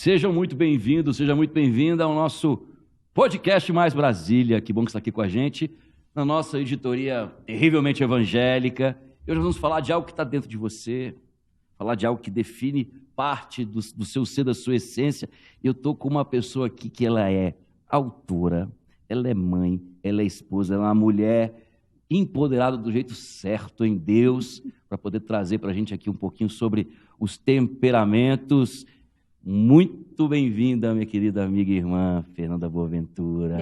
Sejam muito bem-vindos, seja muito bem-vinda ao nosso podcast Mais Brasília. Que bom que você está aqui com a gente, na nossa editoria terrivelmente evangélica. E hoje nós vamos falar de algo que está dentro de você, falar de algo que define parte do seu ser, da sua essência. Eu estou com uma pessoa aqui que ela é autora, ela é mãe, ela é esposa, ela é uma mulher empoderada do jeito certo em Deus, para poder trazer para a gente aqui um pouquinho sobre os temperamentos. Muito bem-vinda, minha querida amiga e irmã Fernanda Boaventura.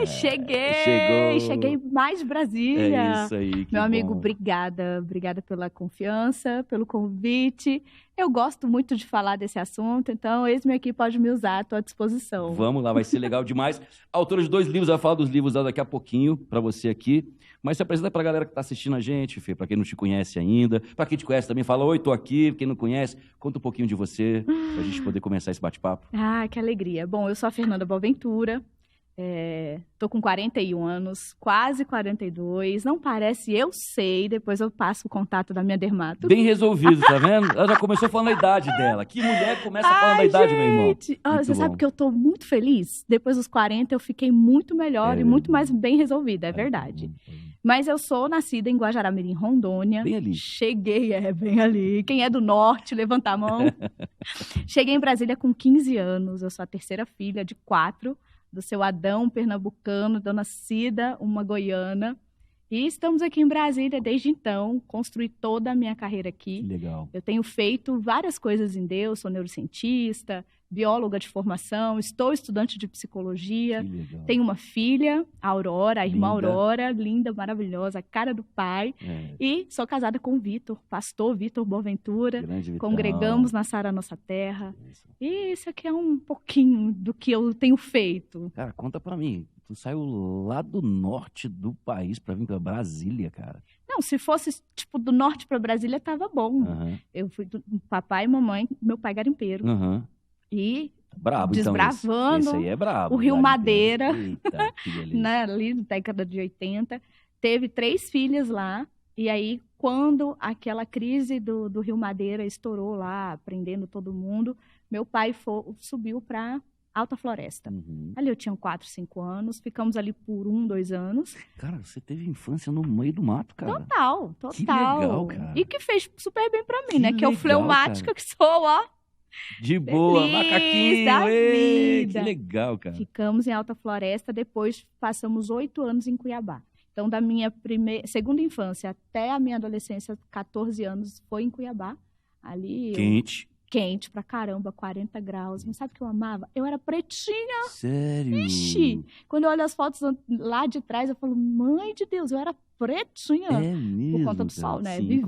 Cheguei mais Brasília. É isso aí, que meu amigo, bom. obrigada pela confiança, pelo convite. Eu gosto muito de falar desse assunto, então eis-me aqui, pode me usar à tua disposição. Vamos lá, vai ser legal demais. Autora de 2 livros, vai falar dos livros daqui a pouquinho para você aqui. Mas se apresenta para a galera que está assistindo a gente, Fê, para quem não te conhece ainda. Para quem te conhece também, fala, oi, tô aqui. Quem não conhece, conta um pouquinho de você, para a gente poder começar esse bate-papo. Ah, que alegria. Bom, eu sou a Fernanda Boaventura. Tô com 41 anos, quase 42, não parece, eu sei, depois eu passo o contato da minha dermato. Bem resolvido, tá vendo? Ela já começou falando a idade dela. Que mulher começa falando a idade, meu irmão? Você sabe que eu tô muito feliz? Depois dos 40 eu fiquei muito melhor e muito mais bem resolvida, é verdade. Mas eu sou nascida em Guajará-Mirim, Rondônia. Bem ali. Cheguei, bem ali. Quem é do norte, levanta a mão. Cheguei em Brasília com 15 anos, eu sou a terceira filha de 4, do seu Adão, pernambucano, dona Cida, uma goiana. E estamos aqui em Brasília desde então, construí toda a minha carreira aqui. Que legal. Eu tenho feito várias coisas em Deus, sou neurocientista, bióloga de formação, estou estudante de psicologia, tenho uma filha, a Aurora, a irmã Aurora, linda, maravilhosa, a cara do pai, e sou casada com o Vitor, pastor Vitor Boaventura, congregamos na Sara Nossa Terra, e isso aqui é um pouquinho do que eu tenho feito. Cara, conta pra mim, tu saiu lá do norte do país pra vir pra Brasília, cara. Não, se fosse, tipo, do norte pra Brasília, tava bom. Eu fui do papai e mamãe, meu pai garimpeiro. E brabo, desbravando então, esse aí é brabo, o Rio Madeira, eita, que beleza. né, ali na década de 80. Teve 3 filhas lá, e aí quando aquela crise do Rio Madeira estourou lá, prendendo todo mundo, meu pai subiu para Alta Floresta. Ali eu tinha 4, 5 anos, ficamos ali por 1, 2 anos. Cara, você teve infância no meio do mato, cara. Total. Que legal, cara. E que fez super bem para mim, né? Que eu fleumática, cara. Que sou, ó. De boa, macaquinho, da vida. Que legal, cara. Ficamos em Alta Floresta, depois passamos 8 anos em Cuiabá. Então, da minha segunda infância até a minha adolescência, 14 anos, foi em Cuiabá. Ali quente pra caramba, 40 graus. Mas sabe o que eu amava? Eu era pretinha. Sério? Ixi! Quando eu olho as fotos lá de trás, eu falo, mãe de Deus, eu era pretinha. É mesmo? Por conta do sol, né? Sim,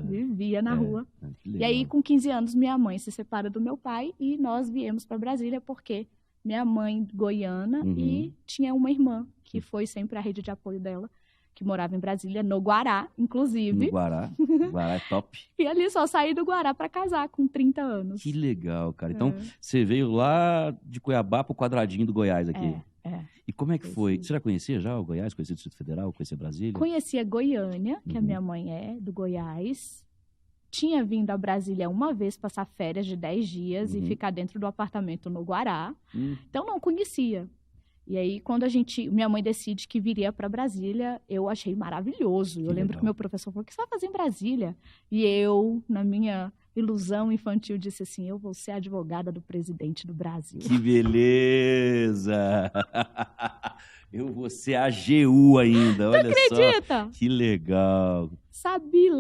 vivia na rua. E aí, com 15 anos, minha mãe se separa do meu pai e nós viemos para Brasília porque minha mãe goiana e tinha uma irmã que foi sempre a rede de apoio dela, que morava em Brasília, no Guará, inclusive. No Guará. Guará é top. E ali só saí do Guará para casar com 30 anos. Que legal, cara. Então, você veio lá de Cuiabá pro quadradinho do Goiás aqui. E como é que foi? Você já conhecia o Goiás? Conhecia o Distrito Federal? Conhecia Brasília? Conhecia Goiânia, que a minha mãe é do Goiás. Tinha vindo a Brasília uma vez passar férias de 10 dias e ficar dentro do apartamento no Guará. Então, não conhecia. E aí, quando minha mãe decide que viria para Brasília, eu achei maravilhoso. Eu lembro que meu professor falou, o que você vai fazer em Brasília? E eu, na minha ilusão infantil, disse assim, eu vou ser advogada do presidente do Brasil. Que beleza! Eu vou ser AGU ainda, olha só. Acredita? Que legal. Sabia,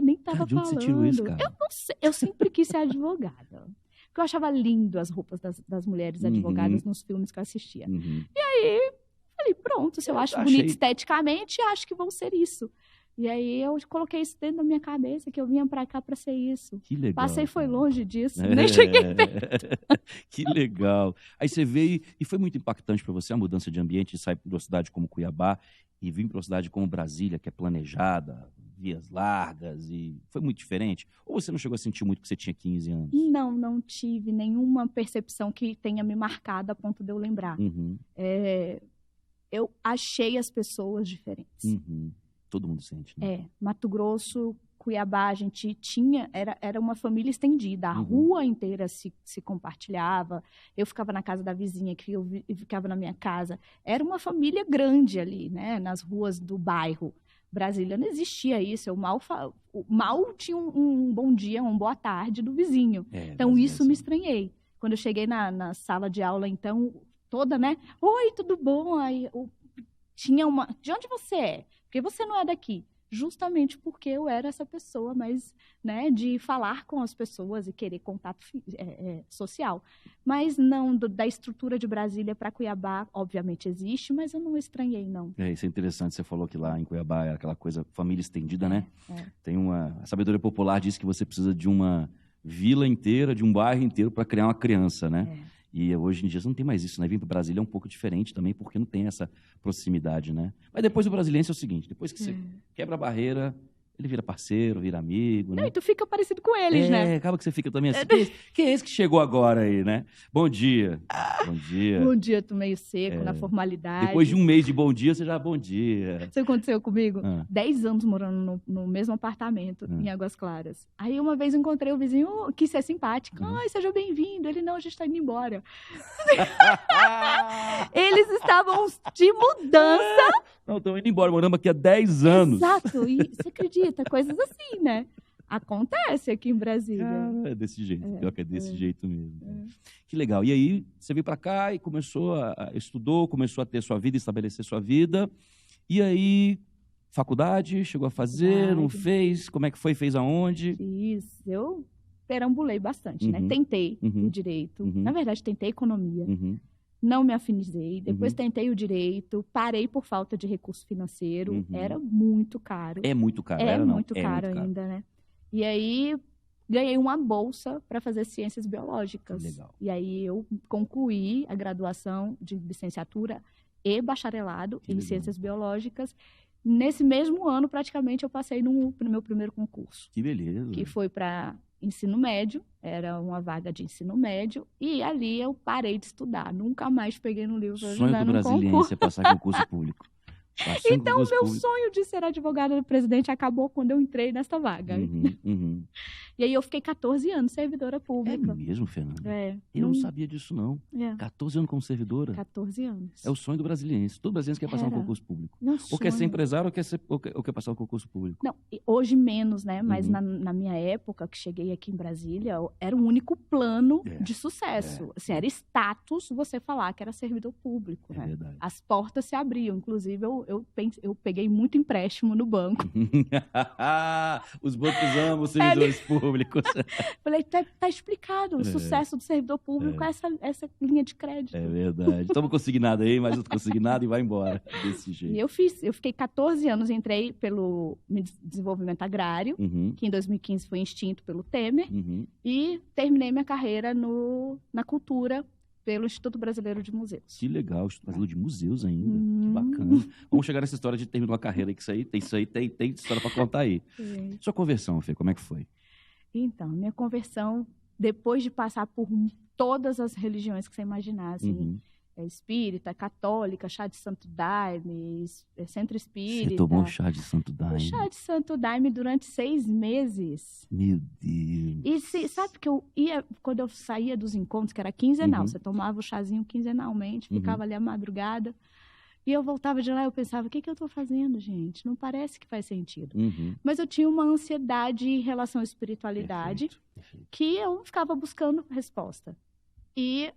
nem estava falando. De onde você tirou isso, cara? Eu não sei, eu sempre quis ser advogada. Porque eu achava lindo as roupas das mulheres advogadas nos filmes que eu assistia. E aí, falei, pronto, se eu acho bonito esteticamente, acho que vão ser isso. E aí eu coloquei isso dentro da minha cabeça, que eu vinha pra cá pra ser isso. Que legal. Passei, foi longe disso, nem cheguei perto. Que legal. Aí você veio, e foi muito impactante pra você a mudança de ambiente, de sair de uma cidade como Cuiabá e vir pra uma cidade como Brasília, que é planejada, vias largas, e foi muito diferente? Ou você não chegou a sentir muito que você tinha 15 anos? Não tive nenhuma percepção que tenha me marcado a ponto de eu lembrar. Eu achei as pessoas diferentes. Todo mundo sente, né? Mato Grosso, Cuiabá, a gente era uma família estendida, a rua inteira se compartilhava, eu ficava na casa da vizinha, que eu ficava na minha casa. Era uma família grande ali, né, nas ruas do bairro. Brasília não existia isso, eu mal tinha um bom dia, uma boa tarde do vizinho. Então, isso me estranhei. Quando eu cheguei na sala de aula, então, toda, né? Oi, tudo bom? Aí tinha uma... De onde você é? Porque você não é daqui. Justamente porque eu era essa pessoa mais, né, de falar com as pessoas e querer contato social. Mas não, da estrutura de Brasília para Cuiabá, obviamente existe, mas eu não estranhei, não. Isso é interessante, você falou que lá em Cuiabá é aquela coisa, família estendida, né? Tem a sabedoria popular diz que você precisa de uma vila inteira, de um bairro inteiro para criar uma criança, né? E hoje em dia você não tem mais isso, né? Vir para Brasília é um pouco diferente também, porque não tem essa proximidade, né? Mas depois o brasiliense é o seguinte, depois que você quebra a barreira, ele vira parceiro, vira amigo, né? Não, e tu fica parecido com eles, né? Acaba que você fica também assim, quem é esse que chegou agora aí, né? Bom dia. Bom dia. Bom dia, tu meio seco, na formalidade. Depois de um mês de bom dia, você já bom dia. Sabe o que aconteceu comigo? 10 anos morando no mesmo apartamento, em Águas Claras. Aí uma vez encontrei o vizinho, quis ser simpático. Ai, seja bem-vindo. Ele, não, a gente tá indo embora. Eles estavam de mudança. Não, estão indo embora, moramos aqui há 10 anos. Exato, e você acredita? Coisas assim, né? Acontece aqui em Brasília. É desse jeito, pior que é desse jeito mesmo. Que legal. E aí, você veio para cá e estudou, começou a ter sua vida, estabelecer sua vida. E aí, faculdade, chegou a fazer, não fez? Como é que foi? Fez aonde? Fiz, eu perambulei bastante, né? Tentei o direito. Na verdade, tentei economia. Não me afinizei. Depois tentei o direito, parei por falta de recurso financeiro. Era muito caro. É muito caro. É muito caro ainda, né? E aí, ganhei uma bolsa para fazer ciências biológicas. Legal. E aí, eu concluí a graduação de licenciatura e bacharelado em ciências biológicas. Nesse mesmo ano, praticamente, eu passei no meu primeiro concurso. Que beleza. Que foi para ensino médio, era uma vaga de ensino médio, e ali eu parei de estudar. Nunca mais peguei no livro para ajudar no concurso. Sonho do brasiliense é passar concurso público. Então, o meu sonho de ser advogada do presidente acabou quando eu entrei nessa vaga. E aí eu fiquei 14 anos servidora pública. É mesmo, Fernanda? Eu não sabia disso, não. 14 anos como servidora? 14 anos. É o sonho do brasiliense. Todo brasiliense quer passar um concurso público. Ou quer ser empresário ou quer passar um concurso público. Não, hoje menos, né? Mas na minha época, que cheguei aqui em Brasília, era o único plano de sucesso. Assim, era status você falar que era servidor público, né? Verdade. As portas se abriam. Inclusive, eu peguei muito empréstimo no banco. Os bancos amam os servidores públicos. Falei, tá explicado. O sucesso do servidor público é essa linha de crédito. É verdade. Toma consignado aí, mais outro consignado e vai embora. Desse jeito. E eu fiquei 14 anos, entrei pelo desenvolvimento agrário, que em 2015 foi extinto pelo Temer, e terminei minha carreira na cultura, pelo Instituto Brasileiro de Museus. Que legal, Instituto Brasileiro de Museus ainda. Que bacana. Vamos chegar nessa história de terminar uma carreira, que isso aí tem história para contar aí. Sua conversão, Fê, como é que foi? Então, minha conversão, depois de passar por todas as religiões que você imaginasse, espírita, católica, chá de Santo Daime, centro espírita. Você tomou chá de Santo Daime? Chá de Santo Daime durante 6 meses. Meu Deus. E sabe que eu ia, quando eu saía dos encontros, que era quinzenal, você tomava o chazinho quinzenalmente, ficava ali à madrugada, e eu voltava de lá e eu pensava, o que eu estou fazendo, gente? Não parece que faz sentido. Mas eu tinha uma ansiedade em relação à espiritualidade, perfeito. Que eu ficava buscando resposta. E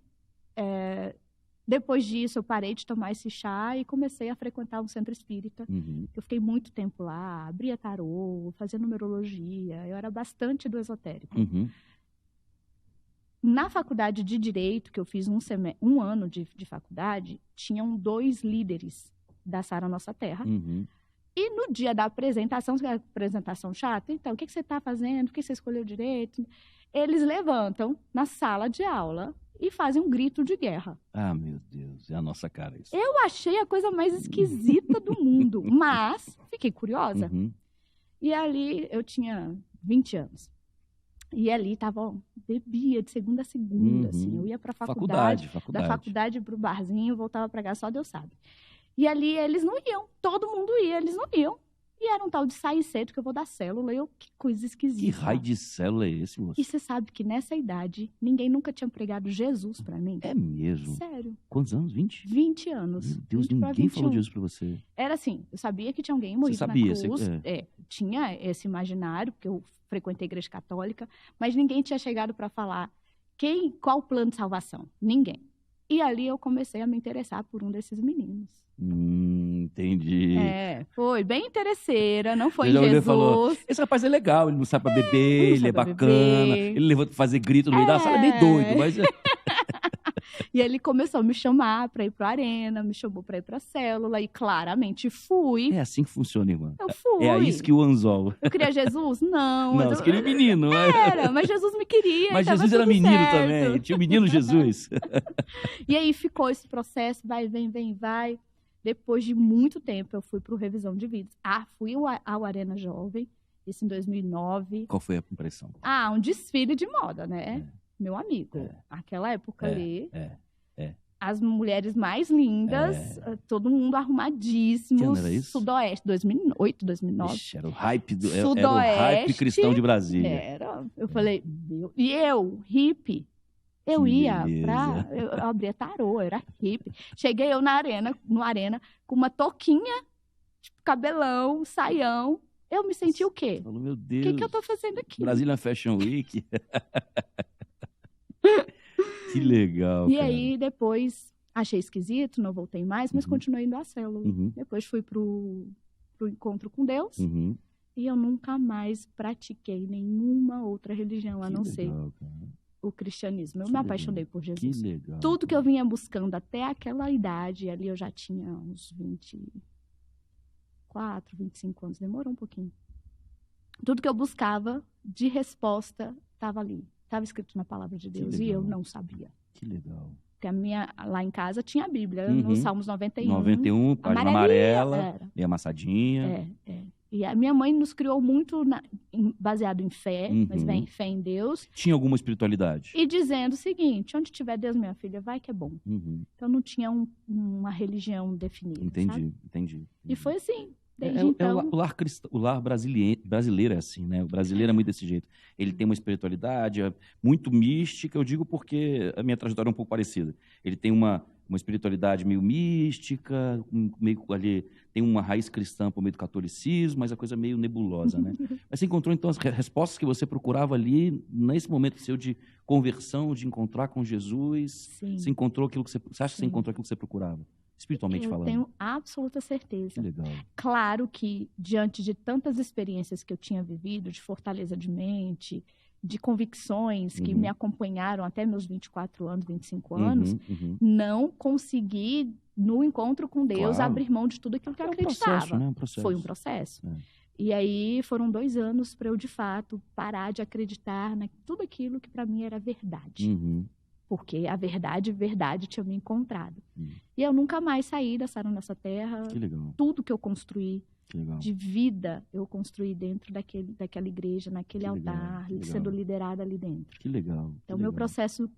depois disso, eu parei de tomar esse chá e comecei a frequentar um centro espírita. Eu fiquei muito tempo lá, abria tarô, fazia numerologia, eu era bastante do esotérico. Na faculdade de Direito, que eu fiz um ano de faculdade, tinham 2 líderes da Sara Nossa Terra. E no dia da apresentação chata, então, o que você está fazendo? Por que você escolheu Direito? Eles levantam na sala de aula e fazem um grito de guerra. Ah, meu Deus, é a nossa cara isso. Eu achei a coisa mais esquisita do mundo, mas fiquei curiosa. E ali eu tinha 20 anos. E ali bebia de segunda a segunda, assim. Eu ia para a faculdade, da faculdade para o barzinho, voltava para cá, só Deus sabe. E ali eles não iam, todo mundo ia, eles não iam. E era um tal de sair cedo, que eu vou dar célula. Que coisa esquisita. Que raio de célula é esse, moço? E você sabe que nessa idade, ninguém nunca tinha pregado Jesus pra mim. É mesmo? Sério. Quantos anos? 20? 20 anos. Meu Deus, 20 ninguém falou de Jesus pra você. Era assim, eu sabia que tinha alguém morrido Você sabia, na cruz. Tinha esse imaginário, porque eu frequentei a igreja católica, mas ninguém tinha chegado para falar qual o plano de salvação. Ninguém. E ali eu comecei a me interessar por um desses meninos. Entendi. Foi bem interesseira, não foi Ele em Jesus. Falou, esse rapaz é legal, ele não sabe pra beber, ele é bacana, ele levou pra fazer grito no meio da sala, é meio doido, mas... E ele começou a me chamar pra ir pro Arena, me chamou pra ir pra célula, e claramente fui. É assim que funciona, irmã. Eu fui. É a isca e o anzol. Eu queria Jesus? Não. Não, você queria o menino. Mas Jesus me queria. Mas Jesus era menino certo. também, tinha o menino Jesus. E aí ficou esse processo, vai, vai. Depois de muito tempo, eu fui pro Revisão de Vidas. Fui ao Arena Jovem, isso em 2009. Qual foi a impressão? Um desfile de moda, né? Meu amigo. Aquela época ali. As mulheres mais lindas, todo mundo arrumadíssimo. Que ano era isso? Sudoeste, 2008, 2009. Ixi, era o hype Sudoeste, era o hype cristão de Brasília. Era. Eu falei, e eu, hippie, eu ia pra... Eu abria tarô, eu era hippie. Cheguei eu no Arena, com uma touquinha, tipo, cabelão, saião. Eu me senti o quê? Falou, meu Deus. O que eu tô fazendo aqui? Brasília Fashion Week. Que legal, E aí, depois, achei esquisito, não voltei mais, mas continuei indo à célula. Depois fui pro encontro com Deus. E eu nunca mais pratiquei nenhuma outra religião, a não ser o cristianismo. Eu me apaixonei por Jesus. Que legal. Tudo que eu vinha buscando até aquela idade, ali eu já tinha uns 24, 25 anos, demorou um pouquinho. Tudo que eu buscava de resposta estava ali. Estava escrito na palavra de Deus e eu não sabia. Que legal. Porque lá em casa tinha a Bíblia, no Salmos 91. 91, página amarela, meio amassadinha. E a minha mãe nos criou muito baseado em fé, mas bem, fé em Deus. Tinha alguma espiritualidade? E dizendo o seguinte, onde tiver Deus, minha filha, vai que é bom. Então não tinha uma religião definida, Entendi. E foi assim. Então... O lar brasileiro é assim, né? O brasileiro é muito desse jeito. Ele tem uma espiritualidade muito mística, eu digo porque a minha trajetória é um pouco parecida. Ele tem uma espiritualidade meio mística, meio ali, tem uma raiz cristã por meio do catolicismo, mas a coisa meio nebulosa, né? Mas você encontrou, então, as respostas que você procurava ali, nesse momento seu de conversão, de encontrar com Jesus? Sim. Você encontrou aquilo que você acha que você encontrou aquilo que você procurava? Espiritualmente falando. Eu tenho absoluta certeza. Que legal. Claro que, diante de tantas experiências que eu tinha vivido, de fortaleza de mente, de convicções que me acompanharam até meus 24 anos, 25 anos, não consegui, no encontro com Deus, abrir mão de tudo aquilo que eu acreditava. Processo, né? Processo. Foi um processo. E aí foram 2 anos para eu, de fato, parar de acreditar em tudo aquilo que para mim era verdade. Porque a verdade tinha me encontrado. E eu nunca mais saí da Sarão Nessa Terra. Que legal. Tudo que eu construí de vida, eu construí dentro daquela igreja, naquele altar, sendo liderada ali dentro. Que legal. Então, meu processo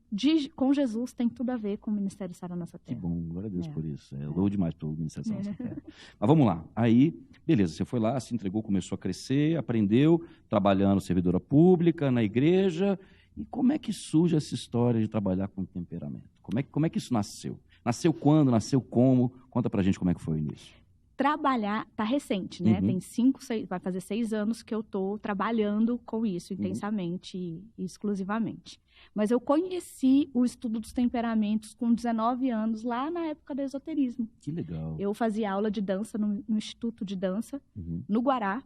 com Jesus tem tudo a ver com o Ministério Sarão Nessa Terra. Que bom, glória a Deus por isso. Eu dou demais pelo Ministério Sarão Nessa Terra. Mas vamos lá. Aí, beleza, você foi lá, se entregou, começou a crescer, aprendeu, trabalhando servidora pública, na igreja. E como é que surge essa história de trabalhar com temperamento? Como é que isso nasceu? Nasceu quando? Nasceu como? Conta pra gente como é que foi o início. Trabalhar, tá recente, né? Tem 6, vai fazer 6 anos que eu tô trabalhando com isso intensamente e exclusivamente. Mas eu conheci o estudo dos temperamentos com 19 anos, lá na época do esoterismo. Que legal. Eu fazia aula de dança no Instituto de Dança, no Guará.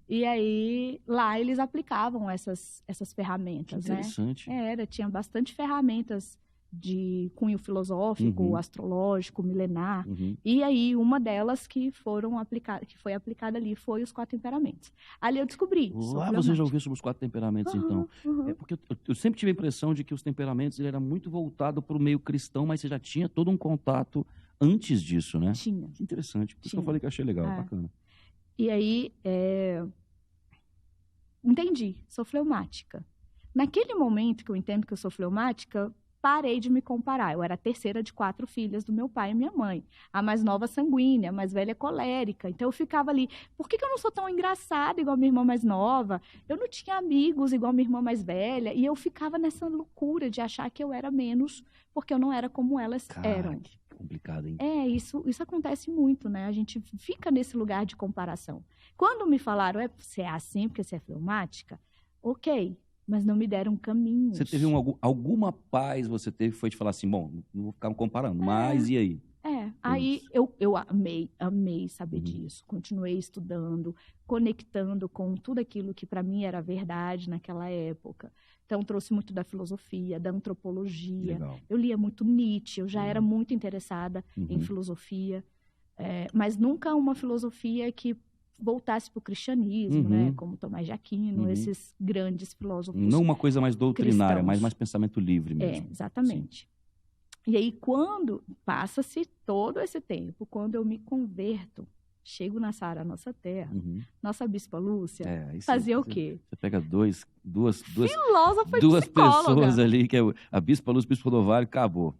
E aí, lá eles aplicavam essas ferramentas, que interessante. Né? Tinha bastante ferramentas de cunho filosófico, astrológico, milenar. E aí, uma delas que foi aplicada ali foi os 4 temperamentos. Ali eu descobri. Lá você já ouviu sobre os 4 temperamentos, então. É porque eu sempre tive a impressão de que os temperamentos ele era muito voltado para o meio cristão, mas você já tinha todo um contato antes disso, né? Tinha. Que interessante. Por isso que eu falei que eu achei legal, bacana. E aí, entendi, sou fleumática. Naquele momento que eu entendo que eu sou fleumática, parei de me comparar. Eu era a terceira de 4 filhas do meu pai e minha mãe. A mais nova sanguínea, a mais velha colérica. Então eu ficava ali, por que eu não sou tão engraçada igual a minha irmã mais nova? Eu não tinha amigos igual a minha irmã mais velha. E eu ficava nessa loucura de achar que eu era menos, porque eu não era como elas eram. Que complicado, hein? Isso acontece muito, né? A gente fica nesse lugar de comparação. Quando me falaram, você é assim porque você é fleumática? Ok. Mas não me deram caminhos. Você teve alguma paz, foi de falar assim, bom, não vou ficar comparando, mas e aí? Aí eu amei saber disso. Continuei estudando, conectando com tudo aquilo que para mim era verdade naquela época. Então, trouxe muito da filosofia, da antropologia. Legal. Eu lia muito Nietzsche, eu já era muito interessada em filosofia, mas nunca uma filosofia que voltasse para o cristianismo, né? Como Tomás de Aquino, esses grandes filósofos. Não uma coisa mais doutrinária, cristãos. mas mais pensamento livre mesmo. Exatamente. Sim. E aí, quando passa-se todo esse tempo, quando eu me converto, chego na Sara Nossa Terra, nossa Bispa Lúcia, fazia o quê? Você pega duas filósofa e duas psicóloga. pessoas ali, que é a Bispa Lúcia e o Bispo do Vale, acabou.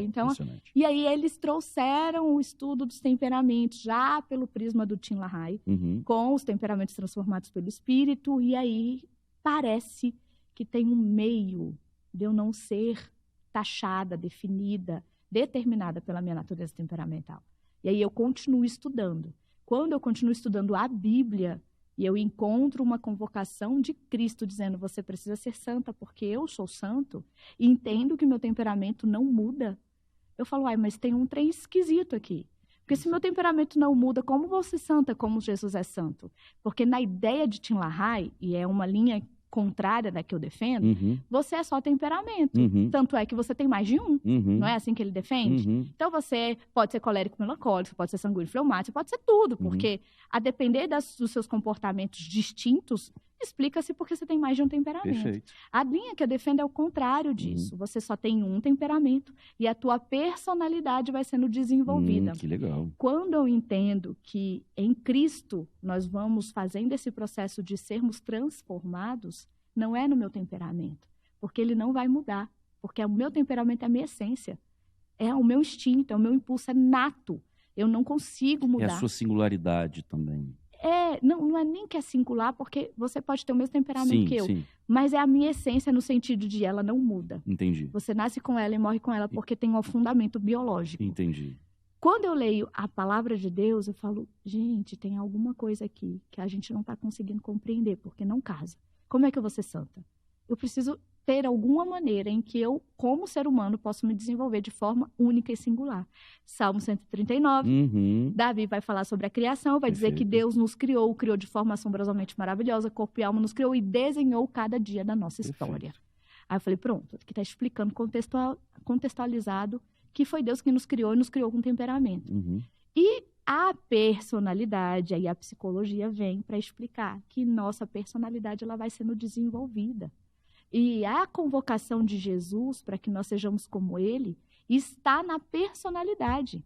Então, e aí eles trouxeram o estudo dos temperamentos já pelo prisma do Tim LaHaye, com os temperamentos transformados pelo Espírito, e aí parece que tem um meio de eu não ser taxada, definida, determinada pela minha natureza temperamental. E aí eu continuo estudando. Quando eu continuo estudando a Bíblia, e eu encontro uma convocação de Cristo dizendo, você precisa ser santa porque eu sou santo, e entendo que meu temperamento não muda, eu falo, mas tem um trem esquisito aqui. Porque se meu temperamento não muda, como vou ser santa como Jesus é santo? Porque na ideia de Tim LaHaye, e é uma linha contrária da que eu defendo, você é só temperamento. Tanto é que você tem mais de um. Não é assim que ele defende? Então você pode ser colérico melancólico, você pode ser sanguíneo fleumático, você pode ser tudo, porque a depender dos seus comportamentos distintos, explica-se porque você tem mais de um temperamento. Perfeito. A linha que eu defendo é o contrário disso. Você só tem um temperamento e a tua personalidade vai sendo desenvolvida. Que legal. Quando eu entendo que em Cristo nós vamos fazendo esse processo de sermos transformados, não é no meu temperamento, porque ele não vai mudar, porque o meu temperamento é a minha essência, é o meu instinto, é o meu impulso, é nato. Eu não consigo mudar. É a sua singularidade também. Não é nem que é singular, porque você pode ter o mesmo temperamento que eu. Sim. Mas é a minha essência no sentido de ela não muda. Entendi. Você nasce com ela e morre com ela porque tem um fundamento biológico. Entendi. Quando eu leio a palavra de Deus, eu falo, gente, tem alguma coisa aqui que a gente não está conseguindo compreender, porque não casa. Como é que eu vou ser santa? Eu preciso ter alguma maneira em que eu, como ser humano, posso me desenvolver de forma única e singular. Salmo 139, Davi vai falar sobre a criação, vai dizer que Deus nos criou de forma assombrosamente maravilhosa, corpo e alma nos criou e desenhou cada dia da nossa história. Aí eu falei, pronto, aqui está explicando, contextualizado, que foi Deus que nos criou e nos criou com temperamento. E a personalidade, aí a psicologia vem para explicar que nossa personalidade ela vai sendo desenvolvida. E a convocação de Jesus para que nós sejamos como ele está na personalidade.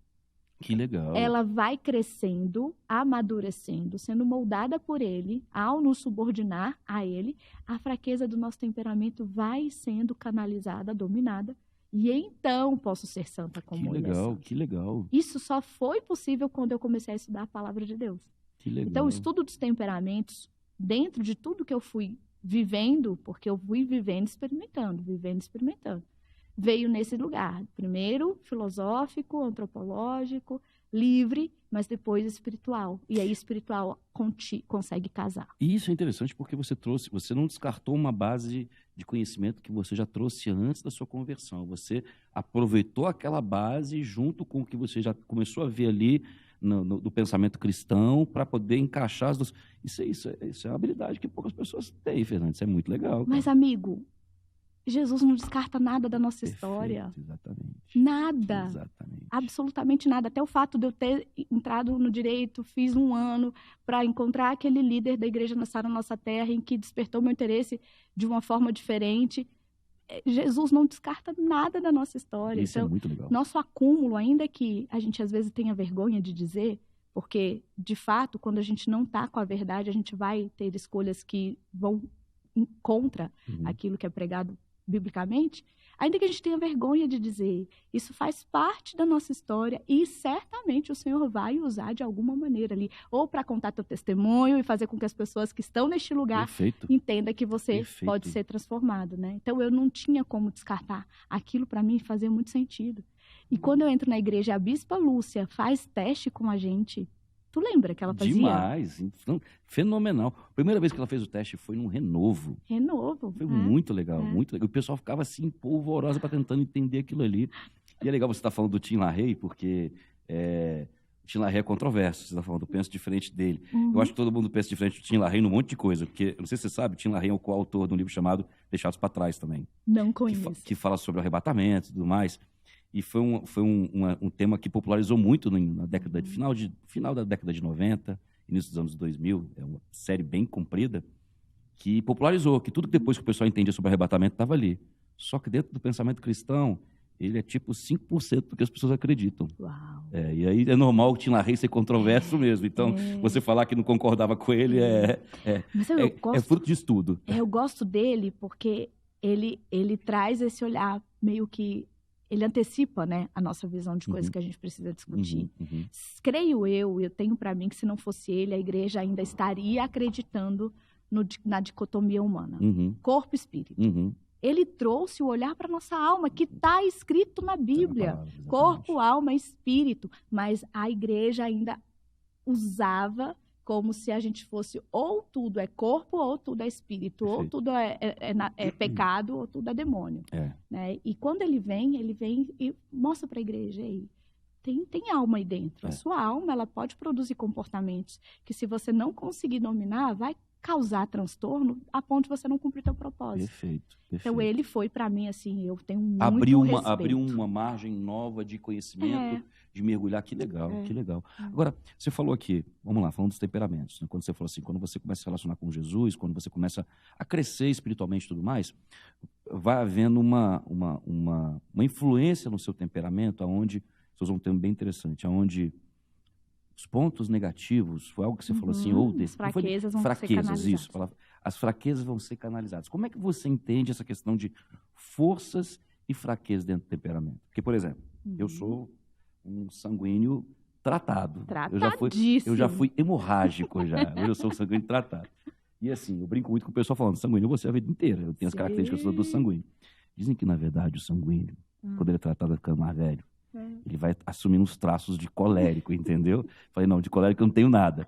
Que legal. Ela vai crescendo, amadurecendo, sendo moldada por ele, ao nos subordinar a ele, a fraqueza do nosso temperamento vai sendo canalizada, dominada, e então posso ser santa como ele é santo. Que legal. Isso só foi possível quando eu comecei a estudar a palavra de Deus. Que legal. Então, o estudo dos temperamentos, dentro de tudo que eu fui vivendo, porque eu fui vivendo, experimentando, veio nesse lugar. Primeiro, filosófico, antropológico, livre, mas depois espiritual. E aí, espiritual consegue casar. E isso é interessante porque você não descartou uma base de conhecimento que você já trouxe antes da sua conversão. Você aproveitou aquela base junto com o que você já começou a ver ali do pensamento cristão para poder encaixar as duas. Isso é uma habilidade que poucas pessoas têm, Fernanda. Isso é muito legal. Cara. Mas, amigo, Jesus não descarta nada da nossa história. Exatamente. Nada. Exatamente. Absolutamente nada. Até o fato de eu ter entrado no direito, fiz 1 ano para encontrar aquele líder da Igreja na Sara Nossa Terra, em que despertou meu interesse de uma forma diferente. Jesus não descarta nada da nossa história. Isso é muito legal. Nosso acúmulo, ainda que a gente às vezes tenha vergonha de dizer, porque, de fato, quando a gente não está com a verdade, a gente vai ter escolhas que vão contra aquilo que é pregado biblicamente, ainda que a gente tenha vergonha de dizer, isso faz parte da nossa história e certamente o Senhor vai usar de alguma maneira ali, ou para contar teu testemunho e fazer com que as pessoas que estão neste lugar entendam que você pode ser transformado, né? Então, eu não tinha como descartar. Aquilo, para mim, fazia muito sentido. E quando eu entro na igreja, a Bispa Lúcia faz teste com a gente. Tu lembra que ela fazia? Demais, fenomenal. A primeira vez que ela fez o teste foi num Renovo. Foi muito legal, muito legal. O pessoal ficava assim, polvorosa, para tentando entender aquilo ali. E é legal você estar falando do Tim LaHaye, porque o Tim LaHaye é controverso. Você está falando, eu penso diferente dele. Eu acho que todo mundo pensa diferente do Tim LaHaye num monte de coisa, porque, não sei se você sabe, o Tim LaHaye é o coautor de um livro chamado Deixados para Trás também. Não conheço. Que fala sobre o arrebatamento e tudo mais. E foi um tema que popularizou muito na década final da década de 90, início dos anos 2000. É uma série bem comprida que popularizou, que tudo que depois que o pessoal entendia sobre arrebatamento estava ali. Só que dentro do pensamento cristão, ele é tipo 5% do que as pessoas acreditam. Uau. E aí é normal o Tim LaHaye ser controverso mesmo. Então, você falar que não concordava com ele é fruto de estudo. Eu gosto dele porque ele traz esse olhar meio que... Ele antecipa, né, a nossa visão de coisas que a gente precisa discutir. Creio eu tenho para mim que se não fosse ele, a igreja ainda estaria acreditando na dicotomia humana. Corpo e espírito. Ele trouxe o olhar para a nossa alma, que está escrito na Bíblia. Corpo, alma e espírito. Mas a igreja ainda usava como se a gente fosse ou tudo é corpo ou tudo é espírito, ou tudo é pecado ou tudo é demônio. Né? E quando ele vem e mostra para a igreja aí, tem alma aí dentro. A sua alma ela pode produzir comportamentos que, se você não conseguir dominar, vai causar transtorno a ponto de você não cumprir seu propósito. Perfeito. Então, ele foi, para mim, assim, eu tenho muito respeito. Abriu uma margem nova de conhecimento, de mergulhar. Que legal, que legal. Agora, você falou aqui, vamos lá, falando dos temperamentos. Né? Quando você falou assim, quando você começa a se relacionar com Jesus, quando você começa a crescer espiritualmente e tudo mais, vai havendo uma influência no seu temperamento, onde, você usou um termo bem interessante, onde os pontos negativos, foi algo que você falou assim, ou as fraquezas vão ser canalizadas. Isso, as fraquezas vão ser canalizadas. Como é que você entende essa questão de forças e fraquezas dentro do temperamento? Porque, por exemplo, eu sou um sanguíneo tratado. Eu já fui hemorrágico já. Hoje eu sou um sanguíneo tratado. E assim, eu brinco muito com o pessoal falando, sanguíneo você a vida inteira. Eu tenho as características do sanguíneo. Dizem que, na verdade, o sanguíneo, quando ele é tratado ficando mais velho, ele vai assumindo uns traços de colérico, entendeu? Falei, não, de colérico eu não tenho nada.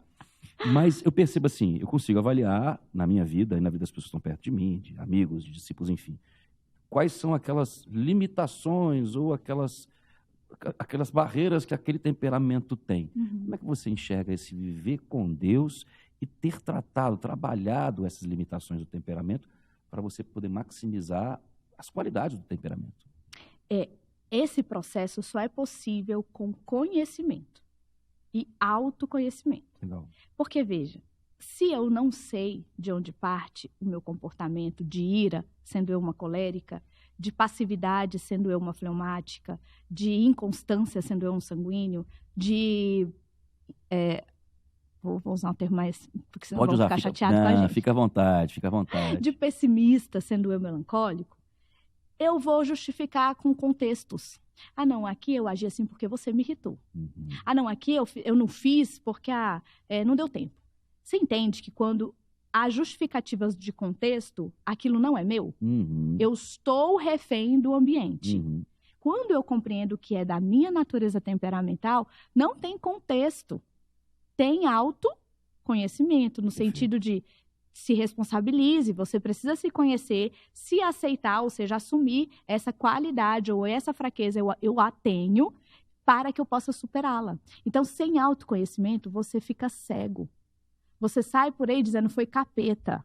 Mas eu percebo assim, eu consigo avaliar na minha vida e na vida das pessoas que estão perto de mim, de amigos, de discípulos, enfim, quais são aquelas limitações ou aquelas barreiras que aquele temperamento tem. Como é que você enxerga esse viver com Deus e ter trabalhado essas limitações do temperamento para você poder maximizar as qualidades do temperamento? Esse processo só é possível com conhecimento e autoconhecimento. Legal. Porque, veja, se eu não sei de onde parte o meu comportamento de ira, sendo eu uma colérica, de passividade, sendo eu uma fleumática, de inconstância, sendo eu um sanguíneo, de... vou usar um termo mais... porque senão vão ficar chateados com a gente. Fica à vontade. De pessimista, sendo eu melancólico, eu vou justificar com contextos. Ah, não, aqui eu agi assim porque você me irritou. Ah, não, aqui eu não fiz porque não deu tempo. Você entende que quando há justificativas de contexto, aquilo não é meu? Eu estou refém do ambiente. Quando eu compreendo que é da minha natureza temperamental, não tem contexto. Tem autoconhecimento, no sentido de se responsabilize, você precisa se conhecer, se aceitar, ou seja, assumir essa qualidade ou essa fraqueza, eu a tenho, para que eu possa superá-la. Então, sem autoconhecimento, você fica cego. Você sai por aí dizendo, foi capeta.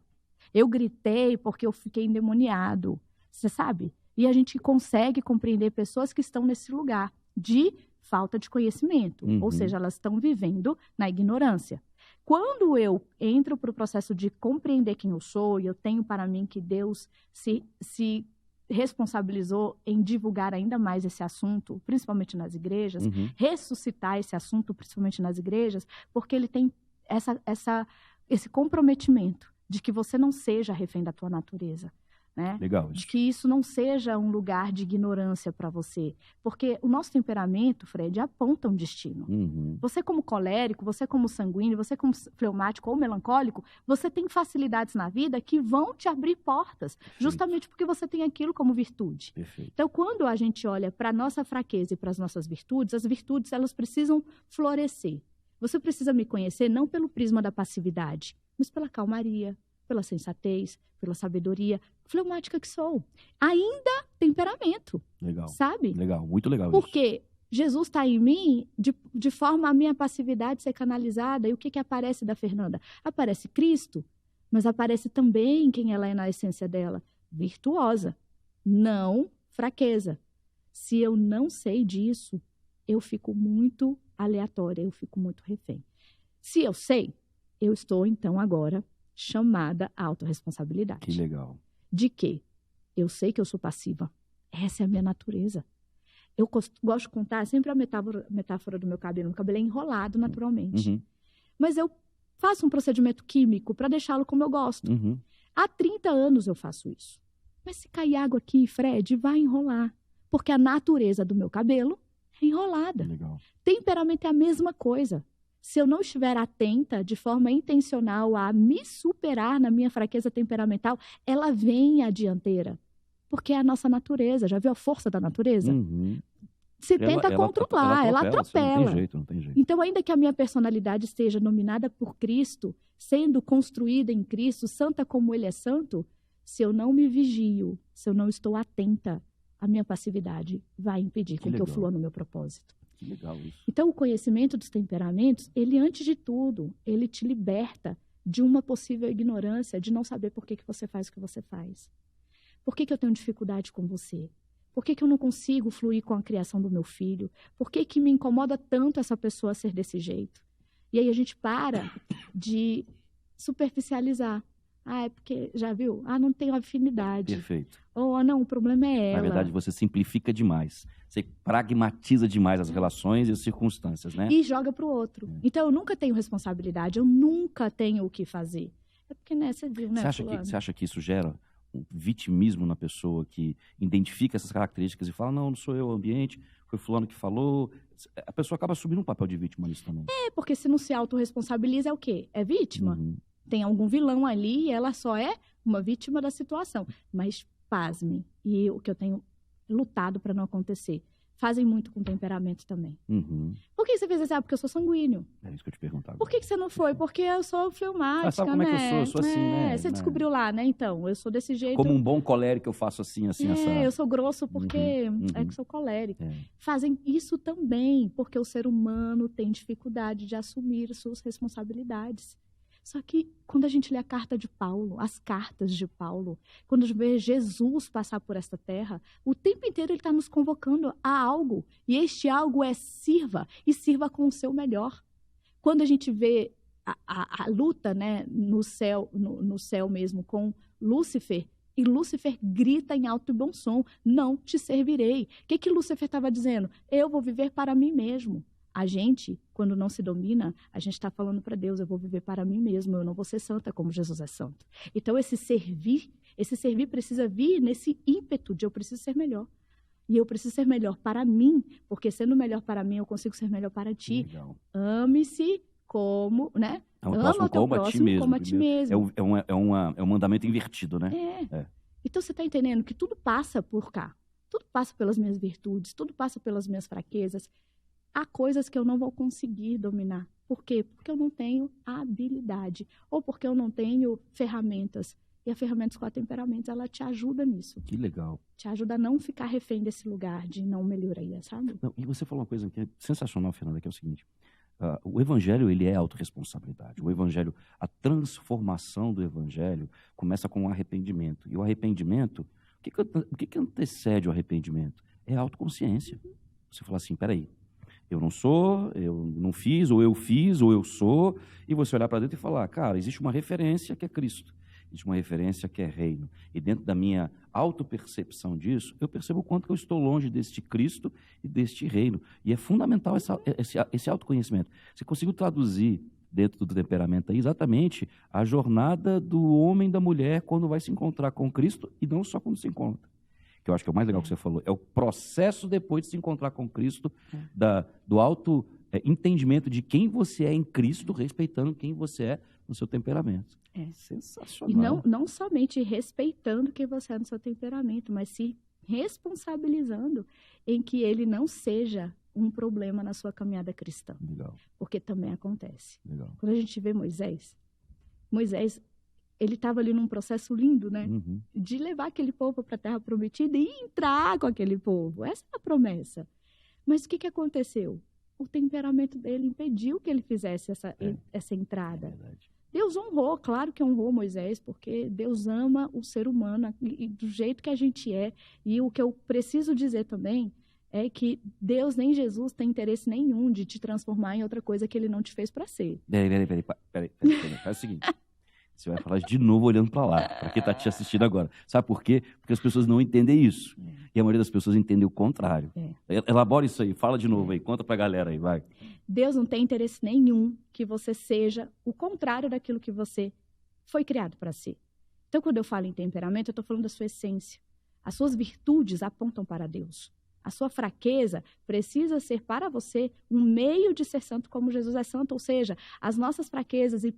Eu gritei porque eu fiquei endemoniado. Você sabe? E a gente consegue compreender pessoas que estão nesse lugar de falta de conhecimento. Ou seja, elas estão vivendo na ignorância. Quando eu entro para o processo de compreender quem eu sou, e eu tenho para mim que Deus se responsabilizou em divulgar ainda mais esse assunto, principalmente nas igrejas, ressuscitar esse assunto, principalmente nas igrejas, porque ele tem esse comprometimento de que você não seja refém da tua natureza. né? Legal. De que isso não seja um lugar de ignorância para você. Porque o nosso temperamento, Fred, aponta um destino. Uhum. Você como colérico, você como sanguíneo, você como fleumático ou melancólico, você tem facilidades na vida que vão te abrir portas, Perfeito. justamente porque você tem aquilo como virtude. Perfeito. Então, quando a gente olha para a nossa fraqueza e para as nossas virtudes, as virtudes elas precisam florescer. Você precisa me conhecer não pelo prisma da passividade, mas pela calmaria, pela sensatez, pela sabedoria, fleumática que sou. Ainda temperamento. Legal. Sabe? Legal, muito legal. Porque Jesus está em mim de forma a minha passividade ser canalizada. E o que aparece da Fernanda? Aparece Cristo, mas aparece também quem ela é na essência dela. Virtuosa, não fraqueza. Se eu não sei disso, eu fico muito aleatória, eu fico muito refém. Se eu sei, eu estou então agora chamada à autorresponsabilidade. Que legal. De quê? Eu sei que eu sou passiva. Essa é a minha natureza. Eu gosto de contar sempre a metáfora do meu cabelo. Meu cabelo é enrolado naturalmente. Uhum. Mas eu faço um procedimento químico para deixá-lo como eu gosto. Uhum. Há 30 anos eu faço isso. Mas se cair água aqui, Fred, vai enrolar. Porque a natureza do meu cabelo é enrolada. Legal. Temperamento é a mesma coisa. Se eu não estiver atenta de forma intencional a me superar na minha fraqueza temperamental, ela vem à dianteira. Porque é a nossa natureza. Já viu a força da natureza? Uhum. Se tenta controlar, ela atropela. Não tem jeito, não tem jeito. Então, ainda que a minha personalidade esteja nominada por Cristo, sendo construída em Cristo, santa como Ele é santo, se eu não me vigio, se eu não estou atenta, a minha passividade vai impedir que eu flua no meu propósito. Que legal isso. Então, o conhecimento dos temperamentos, ele, antes de tudo, ele te liberta de uma possível ignorância, de não saber por que você faz o que você faz. Por que eu tenho dificuldade com você? Por que eu não consigo fluir com a criação do meu filho? Por que me incomoda tanto essa pessoa ser desse jeito? E aí a gente para de superficializar. Ah, é porque, já viu? Ah, não tenho afinidade. Perfeito. Ou, não, o problema é ela. Na verdade, você simplifica demais. Você pragmatiza demais as relações e as circunstâncias, né? E joga para o outro. Então, eu nunca tenho responsabilidade, eu nunca tenho o que fazer. É porque, né, você viu, né, você acha que isso gera um vitimismo na pessoa que identifica essas características e fala, não sou eu, o ambiente, foi fulano que falou. A pessoa acaba assumindo um papel de vítima nisso também. É, porque se não se autorresponsabiliza, é o quê? É vítima. Uhum. Tem algum vilão ali e ela só é uma vítima da situação. Mas, pasme, e o que eu tenho lutado para não acontecer, fazem muito com temperamento também. Uhum. Por que você fez assim? Ah, porque eu sou sanguíneo. É isso que eu te perguntava. Por que você não foi? Porque eu sou fleumática, sabe como né? É que eu sou? Eu sou assim, né? Você descobriu lá, né? Então, eu sou desse jeito. Como um bom colérico eu faço assim, assim, assim. Eu sou grosso porque é que sou colérico. É. Fazem isso também, porque o ser humano tem dificuldade de assumir suas responsabilidades. Só que quando a gente lê a carta de Paulo, as cartas de Paulo, quando a gente vê Jesus passar por esta terra, o tempo inteiro ele está nos convocando a algo. E este algo é sirva, e sirva com o seu melhor. Quando a gente vê a luta, né, no céu mesmo com Lúcifer, e Lúcifer grita em alto e bom som, não te servirei. O que Lúcifer estava dizendo? Eu vou viver para mim mesmo. A gente, quando não se domina, a gente está falando para Deus, eu vou viver para mim mesmo, eu não vou ser santa como Jesus é santo. Então, esse servir precisa vir nesse ímpeto de eu preciso ser melhor. E eu preciso ser melhor para mim, porque sendo melhor para mim, eu consigo ser melhor para ti. Legal. Ame-se como, né? Ama o teu próximo como a ti mesmo. É um mandamento invertido, né? Então, você está entendendo que tudo passa por cá. Tudo passa pelas minhas virtudes, tudo passa pelas minhas fraquezas. Há coisas que eu não vou conseguir dominar. Por quê? Porque eu não tenho a habilidade. Ou porque eu não tenho ferramentas. E a Ferramentas com Temperamentos, ela te ajuda nisso. Que legal. Te ajuda a não ficar refém desse lugar de não melhoria, sabe? Não, e você falou uma coisa que é sensacional, Fernanda, que é o seguinte. O evangelho, ele é autorresponsabilidade. O evangelho, a transformação do evangelho começa com o arrependimento. E o arrependimento, o que antecede o arrependimento? É a autoconsciência. Você fala assim, peraí, eu não sou, eu não fiz, ou eu sou, e você olhar para dentro e falar, cara, existe uma referência que é Cristo, existe uma referência que é reino, e dentro da minha autopercepção disso, eu percebo o quanto que eu estou longe deste Cristo e deste reino, e é fundamental esse autoconhecimento. Você conseguiu traduzir dentro do temperamento aí, exatamente a jornada do homem e da mulher quando vai se encontrar com Cristo, e não só quando se encontra. Que eu acho que é o mais legal que você falou, é o processo depois de se encontrar com Cristo, do auto entendimento de quem você é em Cristo, respeitando quem você é no seu temperamento. Sensacional. E não somente respeitando quem você é no seu temperamento, mas se responsabilizando em que ele não seja um problema na sua caminhada cristã. Legal. Porque também acontece. Legal. Quando a gente vê Moisés, ele estava ali num processo lindo, né? De levar aquele povo para a Terra Prometida e entrar com aquele povo. Essa é a promessa. Mas o que aconteceu? O temperamento dele impediu que ele fizesse essa entrada. Deus honrou, claro que honrou Moisés, porque Deus ama o ser humano e do jeito que a gente é. E o que eu preciso dizer também é que Deus nem Jesus tem interesse nenhum de te transformar em outra coisa que ele não te fez para ser. Peraí. Faz o seguinte. Você vai falar de novo olhando para lá, para quem está te assistindo agora. Sabe por quê? Porque as pessoas não entendem isso. E a maioria das pessoas entende o contrário. Elabora isso aí, fala de novo aí, conta para a galera aí, vai. Deus não tem interesse nenhum que você seja o contrário daquilo que você foi criado para ser. Então, quando eu falo em temperamento, eu estou falando da sua essência. As suas virtudes apontam para Deus. A sua fraqueza precisa ser para você um meio de ser santo como Jesus é santo. Ou seja, as nossas fraquezas, e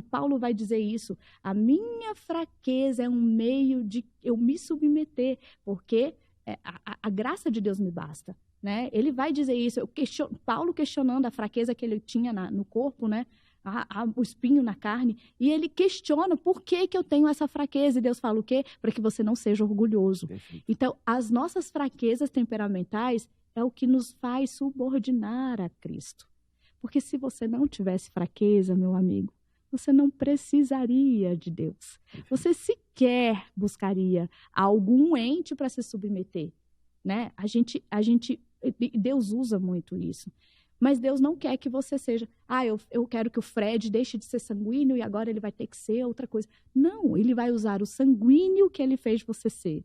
Paulo vai dizer isso, a minha fraqueza é um meio de eu me submeter, porque a graça de Deus me basta. Né? Ele vai dizer isso. Paulo questionando a fraqueza que ele tinha no corpo, né? O espinho na carne, e ele questiona por que eu tenho essa fraqueza, e Deus fala o quê? Para que você não seja orgulhoso. Perfeito. Então, as nossas fraquezas temperamentais é o que nos faz subordinar a Cristo. Porque se você não tivesse fraqueza, meu amigo, você não precisaria de Deus. Perfeito. Você sequer buscaria algum ente para se submeter. Né? Deus usa muito isso. Mas Deus não quer que você seja, eu quero que o Fred deixe de ser sanguíneo e agora ele vai ter que ser outra coisa. Não, ele vai usar o sanguíneo que ele fez você ser,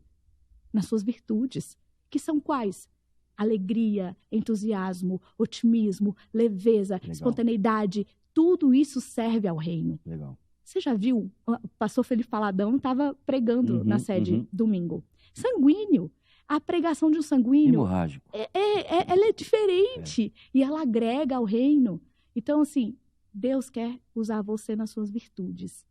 nas suas virtudes, que são quais? Alegria, entusiasmo, otimismo, leveza, legal, espontaneidade, tudo isso serve ao reino. Legal. Você já viu, o pastor Felipe Faladão estava pregando na sede domingo. Sanguíneo. A pregação de um sanguíneo hemorrágico. Ela é diferente e ela agrega ao reino. Então, assim, Deus quer usar você nas suas virtudes,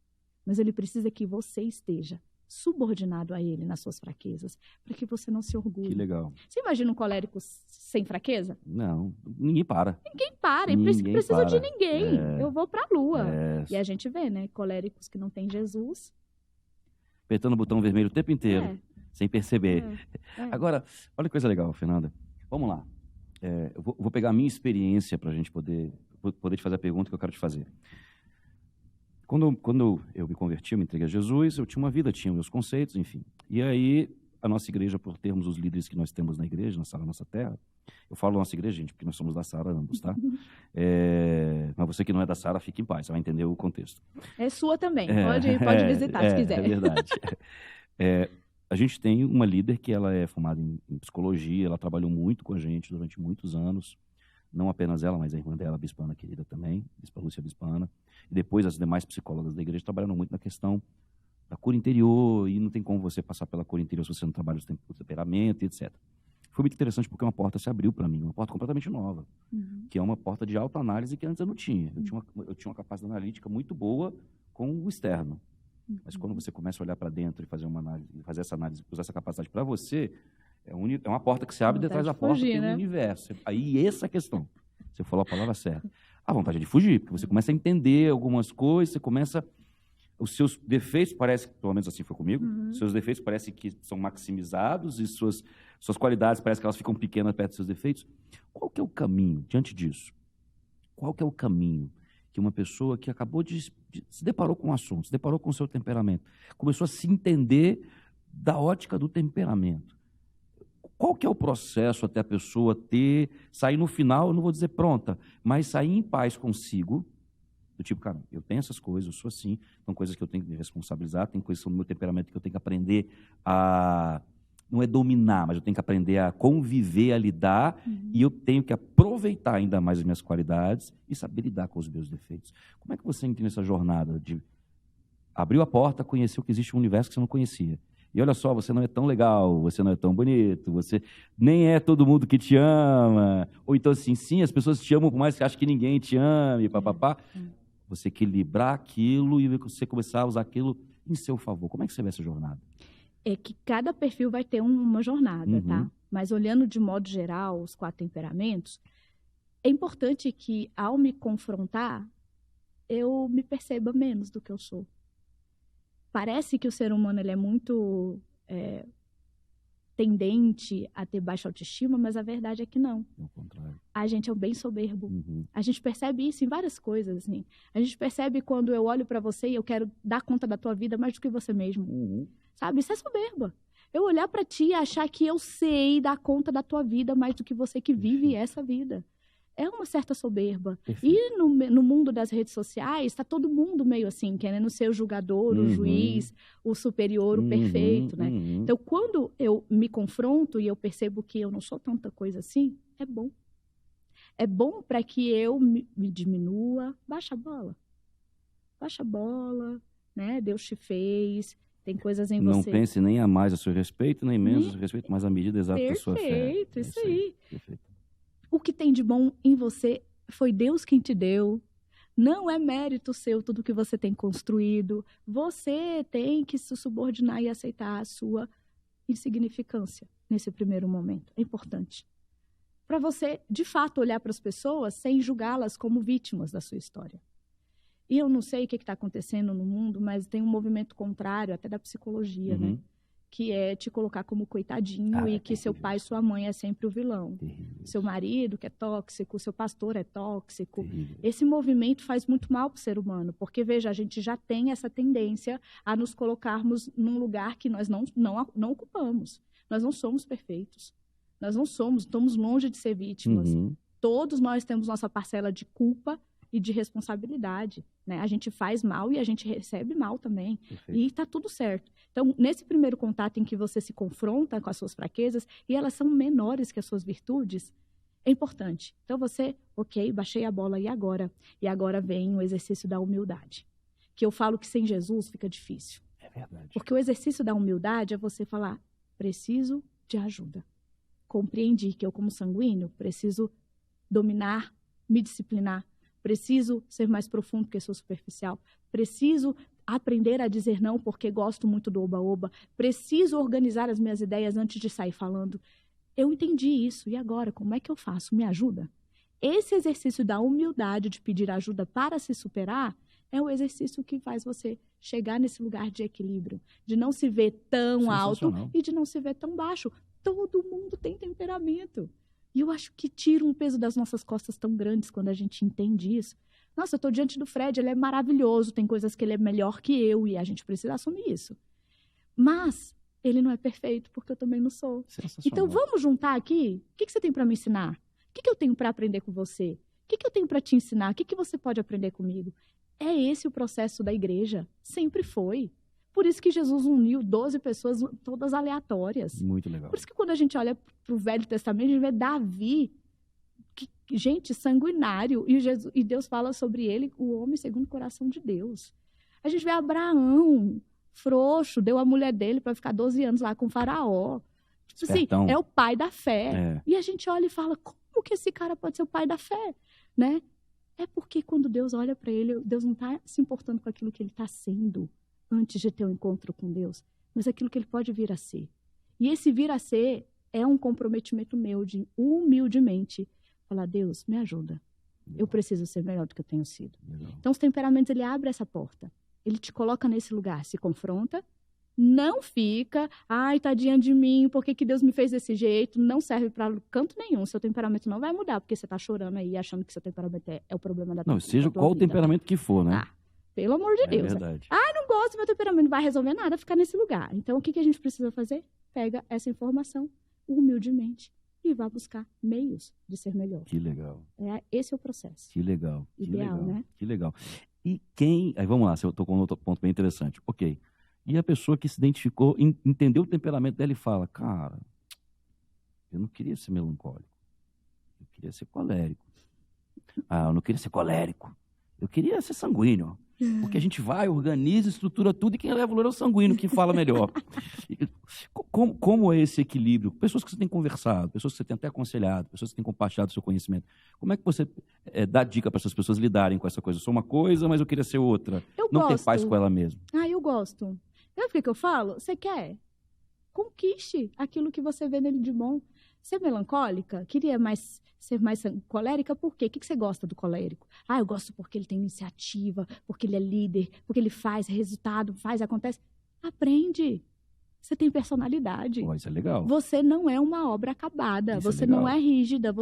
mas ele precisa que você esteja subordinado a ele nas suas fraquezas, para que você não se orgulhe. Que legal. Você imagina um colérico sem fraqueza? Não, ninguém para. Ninguém para, e precisa de ninguém. Eu vou para a lua. E a gente vê, né, coléricos que não têm Jesus. Apertando o botão vermelho o tempo inteiro. Sem perceber. Agora, olha que coisa legal, Fernanda. Vamos lá. Eu vou pegar a minha experiência para a gente poder te fazer a pergunta que eu quero te fazer. Quando eu me converti, eu me entreguei a Jesus, eu tinha uma vida, tinha meus conceitos, enfim. E aí, a nossa igreja, por termos os líderes que nós temos na igreja, na Sara Nossa Terra, eu falo nossa igreja, gente, porque nós somos da Sara ambos, tá? Mas você que não é da Sara, fique em paz, você vai entender o contexto. É sua também, pode visitar se quiser. É verdade. A gente tem uma líder que ela é formada em psicologia, ela trabalhou muito com a gente durante muitos anos, não apenas ela, mas a irmã dela, a bispana querida também, Bispa Lúcia Bispana, e depois as demais psicólogas da igreja trabalharam muito na questão da cura interior, e não tem como você passar pela cura interior se você não trabalha o temperamento, etc. Foi muito interessante porque uma porta se abriu para mim, uma porta completamente nova, que é uma porta de autoanálise que antes eu não tinha. Eu tinha uma capacidade analítica muito boa com o externo. Mas quando você começa a olhar para dentro e fazer uma análise, fazer essa análise, usar essa capacidade para você, é uma porta que se abre detrás da porta do universo. Aí essa é a questão. Você falou a palavra certa. A vontade é de fugir, porque você começa a entender algumas coisas, você começa... Os seus defeitos parece, pelo menos assim foi comigo, seus defeitos parece que são maximizados e suas qualidades parece que elas ficam pequenas perto dos seus defeitos. Qual que é o caminho diante disso? Qual que é o caminho que uma pessoa que acabou de se deparou com o assunto, se deparou com o seu temperamento, começou a se entender da ótica do temperamento? Qual que é o processo até a pessoa sair no final, eu não vou dizer pronta, mas sair em paz consigo, do tipo, cara, eu tenho essas coisas, eu sou assim, são coisas que eu tenho que me responsabilizar, tem coisas que são do meu temperamento que eu tenho que aprender a não é dominar, mas eu tenho que aprender a conviver, a lidar, e eu tenho que aproveitar ainda mais as minhas qualidades e saber lidar com os meus defeitos. Como é que você entende essa jornada de abrir a porta, conhecer que existe um universo que você não conhecia? E olha só, você não é tão legal, você não é tão bonito, você nem é todo mundo que te ama. Ou então assim, sim, as pessoas te amam por mais que acham que ninguém te ame, papapá. Você equilibrar aquilo e você começar a usar aquilo em seu favor. Como é que você vê essa jornada? É que cada perfil vai ter uma jornada, tá? Mas olhando de modo geral os 4 temperamentos, é importante que ao me confrontar, eu me perceba menos do que eu sou. Parece que o ser humano ele é muito tendente a ter baixa autoestima, mas a verdade é que não. Ao contrário. A gente é bem soberbo. A gente percebe isso em várias coisas, assim. A gente percebe quando eu olho para você e eu quero dar conta da tua vida mais do que você mesmo. Sabe? Isso é soberba. Eu olhar para ti e achar que eu sei dar conta da tua vida mais do que você que vive essa vida. É uma certa soberba. Perfeito. E no mundo das redes sociais, está todo mundo meio assim, querendo ser o julgador, o juiz, o superior, o perfeito, né? Então, quando eu me confronto e eu percebo que eu não sou tanta coisa assim, é bom. É bom para que eu me diminua. Baixa a bola. Baixa a bola, né? Deus te fez, tem coisas em Não você. pense nem a mais a seu respeito, nem menos a seu respeito, mas a medida exata da sua fé. Perfeito, isso aí. Perfeito. O que tem de bom em você foi Deus quem te deu. Não é mérito seu tudo que você tem construído. Você tem que se subordinar e aceitar a sua insignificância nesse primeiro momento. É importante. Para você, de fato, olhar para as pessoas sem julgá-las como vítimas da sua história. E eu não sei o que está acontecendo no mundo, mas tem um movimento contrário, até da psicologia, né? Que é te colocar como coitadinho e que seu pai e sua mãe é sempre o vilão. Seu marido que é tóxico, seu pastor é tóxico. Esse movimento faz muito mal para o ser humano, porque, veja, a gente já tem essa tendência a nos colocarmos num lugar que nós não ocupamos. Nós não somos perfeitos. Nós não somos, estamos longe de ser vítimas. Todos nós temos nossa parcela de culpa e de responsabilidade, né? A gente faz mal e a gente recebe mal também. Perfeito. E está tudo certo. Então, nesse primeiro contato em que você se confronta com as suas fraquezas, e elas são menores que as suas virtudes, é importante. Então, você, ok, baixei a bola, e agora? E agora vem o exercício da humildade. Que eu falo que sem Jesus fica difícil. É verdade. Porque o exercício da humildade é você falar, preciso de ajuda. Compreendi que eu, como sanguíneo, preciso dominar, me disciplinar. Preciso ser mais profundo porque sou superficial. Preciso aprender a dizer não porque gosto muito do oba-oba. Preciso organizar as minhas ideias antes de sair falando. Eu entendi isso. E agora, como é que eu faço? Me ajuda? Esse exercício da humildade, de pedir ajuda para se superar, é o exercício que faz você chegar nesse lugar de equilíbrio. De não se ver tão alto e de não se ver tão baixo. Todo mundo tem temperamento. E eu acho que tira um peso das nossas costas tão grandes quando a gente entende isso. Nossa, eu estou diante do Fred, ele é maravilhoso, tem coisas que ele é melhor que eu e a gente precisa assumir isso. Mas ele não é perfeito, porque eu também não sou. Então vamos juntar aqui? O que você tem para me ensinar? O que eu tenho para aprender com você? O que eu tenho para te ensinar? O que você pode aprender comigo? É esse o processo da igreja. Sempre foi. Por isso que Jesus uniu 12 pessoas, todas aleatórias. Muito legal. Por isso que quando a gente olha para o Velho Testamento, a gente vê Davi, gente sanguinário, e Deus fala sobre ele, o homem segundo o coração de Deus. A gente vê Abraão, frouxo, deu a mulher dele para ficar 12 anos lá com o faraó. Tipo assim, é o pai da fé. E a gente olha e fala, como que esse cara pode ser o pai da fé? Né? É porque quando Deus olha para ele, Deus não está se importando com aquilo que ele está sendo antes de ter um encontro com Deus, mas aquilo que ele pode vir a ser. E esse vir a ser é um comprometimento meu de humildemente falar, Deus, me ajuda. Eu preciso ser melhor do que eu tenho sido. Então, os temperamentos, ele abre essa porta. Ele te coloca nesse lugar, se confronta, não fica, ai, tadinha de mim, por que Deus me fez desse jeito? Não serve para canto nenhum. Seu temperamento não vai mudar, porque você está chorando aí, achando que seu temperamento é o problema da tua vida. Não, seja qual o temperamento que for, né? Pelo amor de Deus. Verdade. Não gosto do meu temperamento, não vai resolver nada ficar nesse lugar. Então, o que a gente precisa fazer? Pega essa informação humildemente e vá buscar meios de ser melhor. Que legal. Esse é o processo. Que legal. Ideal, que legal, né? Que legal. E quem... Aí vamos lá, eu estou com outro ponto bem interessante. Ok, E a pessoa que se identificou, entendeu o temperamento dela e fala, cara, eu não queria ser melancólico, eu queria ser colérico. Ah, eu não queria ser colérico, eu queria ser sanguíneo. Porque a gente vai, organiza, estrutura tudo e quem leva o louro é o sanguíneo, que fala melhor. Como é esse equilíbrio? Pessoas que você tem conversado, pessoas que você tem até aconselhado, pessoas que têm compartilhado o seu conhecimento. Como é que você dá dica para essas pessoas lidarem com essa coisa? Eu sou uma coisa, mas eu queria ser outra. Eu não gosto. Ter paz com ela mesma. Eu gosto. Sabe o que eu falo? Você quer? Conquiste aquilo que você vê nele de bom. Ser melancólica? Queria ser mais colérica? Por quê? O que você gosta do colérico? Eu gosto porque ele tem iniciativa, porque ele é líder, porque ele faz resultado, acontece. Aprende. Você tem personalidade. Pô, isso é legal. Você não é uma obra acabada. Isso você não é rígida.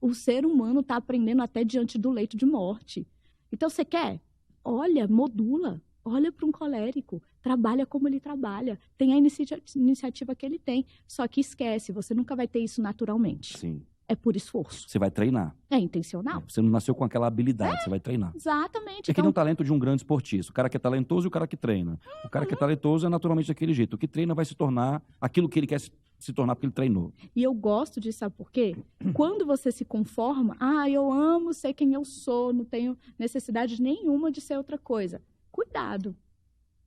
O ser humano está aprendendo até diante do leito de morte. Então, você quer? Olha, modula. Olha para um colérico, trabalha como ele trabalha, tem a iniciativa que ele tem. Só que esquece, você nunca vai ter isso naturalmente. Sim. É por esforço. Você vai treinar. É intencional. Você não nasceu com aquela habilidade, você vai treinar. Exatamente. É que nem o talento de um grande esportista. O cara que é talentoso e o cara que treina. O cara que é talentoso é naturalmente daquele jeito. O que treina vai se tornar aquilo que ele quer se tornar porque ele treinou. E eu gosto disso, sabe por quê? Quando você se conforma, eu amo, sei quem eu sou, não tenho necessidade nenhuma de ser outra coisa. Cuidado,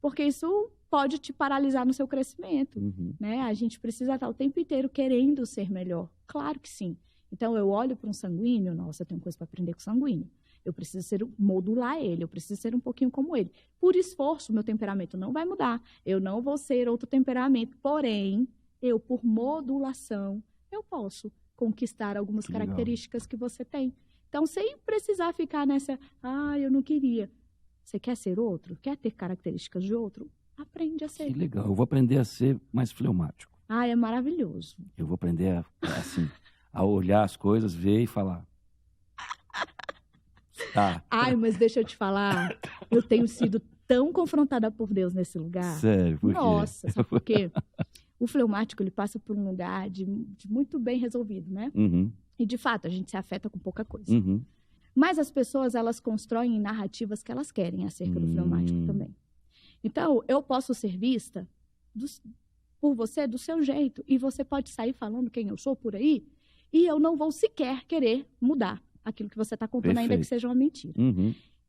porque isso pode te paralisar no seu crescimento, né? A gente precisa estar o tempo inteiro querendo ser melhor. Claro que sim. Então, eu olho para um sanguíneo, nossa, eu tenho coisa para aprender com sanguíneo. Eu preciso modular ele, eu preciso ser um pouquinho como ele. Por esforço, meu temperamento não vai mudar. Eu não vou ser outro temperamento, porém, por modulação, eu posso conquistar algumas características que você tem. Então, sem precisar ficar nessa, eu não queria. Você quer ser outro? Quer ter características de outro? Aprende a ser. Que legal. Eu vou aprender a ser mais fleumático. É maravilhoso. Eu vou aprender a olhar as coisas, ver e falar. Tá. Mas deixa eu te falar. Eu tenho sido tão confrontada por Deus nesse lugar. Sério? Por quê? Nossa, sabe por quê? O fleumático, ele passa por um lugar de muito bem resolvido, né? E, de fato, a gente se afeta com pouca coisa. Mas as pessoas, elas constroem narrativas que elas querem acerca do fleumático também. Então, eu posso ser vista por você do seu jeito. E você pode sair falando quem eu sou por aí. E eu não vou sequer querer mudar aquilo que você está contando, ainda que seja uma mentira.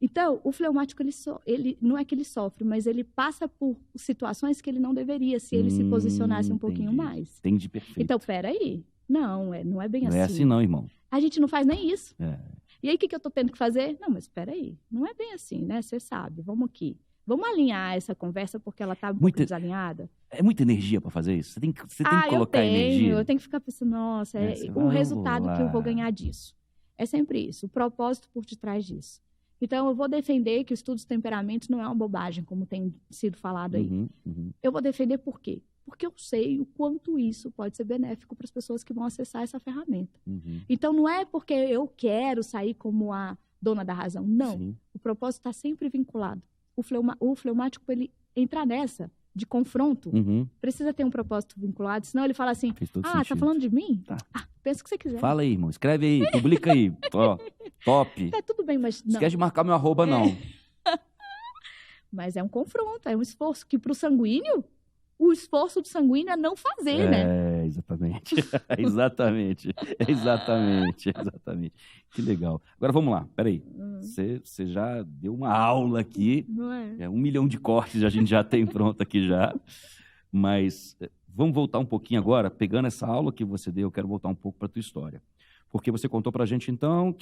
Então, o fleumático, ele não é que ele sofre, mas ele passa por situações que ele não deveria, se ele se posicionasse um pouquinho mais. Entendi, perfeito. Então, peraí. Não é bem assim. Não é assim não, irmão. A gente não faz nem isso. É. E aí, o que eu estou tendo que fazer? Não, mas espera aí, não é bem assim, né? Você sabe, vamos aqui. Vamos alinhar essa conversa porque ela está muito desalinhada. É muita energia para fazer isso? Você tem que colocar energia? Eu tenho que ficar pensando, nossa, o resultado que eu vou ganhar disso. É sempre isso, o propósito por detrás disso. Então, eu vou defender que o estudo de temperamentos não é uma bobagem, como tem sido falado aí. Eu vou defender por quê? Porque eu sei o quanto isso pode ser benéfico para as pessoas que vão acessar essa ferramenta. Então, não é porque eu quero sair como a dona da razão. Não. Sim. O propósito está sempre vinculado. O fleumático, ele entrar nessa de confronto, precisa ter um propósito vinculado, senão ele fala assim, tá falando de mim? Tá. Pensa o que você quiser. Fala aí, irmão. Escreve aí, publica aí. Top. Tudo bem, mas não. Esquece de marcar meu @ não. Mas é um confronto, é um esforço que para o sanguíneo, o esforço do sanguíneo é não fazer, né? Exatamente. exatamente. Que legal. Agora vamos lá, peraí. Você já deu uma aula aqui. Não é? 1 milhão de cortes a gente já tem pronto aqui já. Mas vamos voltar um pouquinho agora, pegando essa aula que você deu, eu quero voltar um pouco para a tua história. Porque você contou para a gente, então,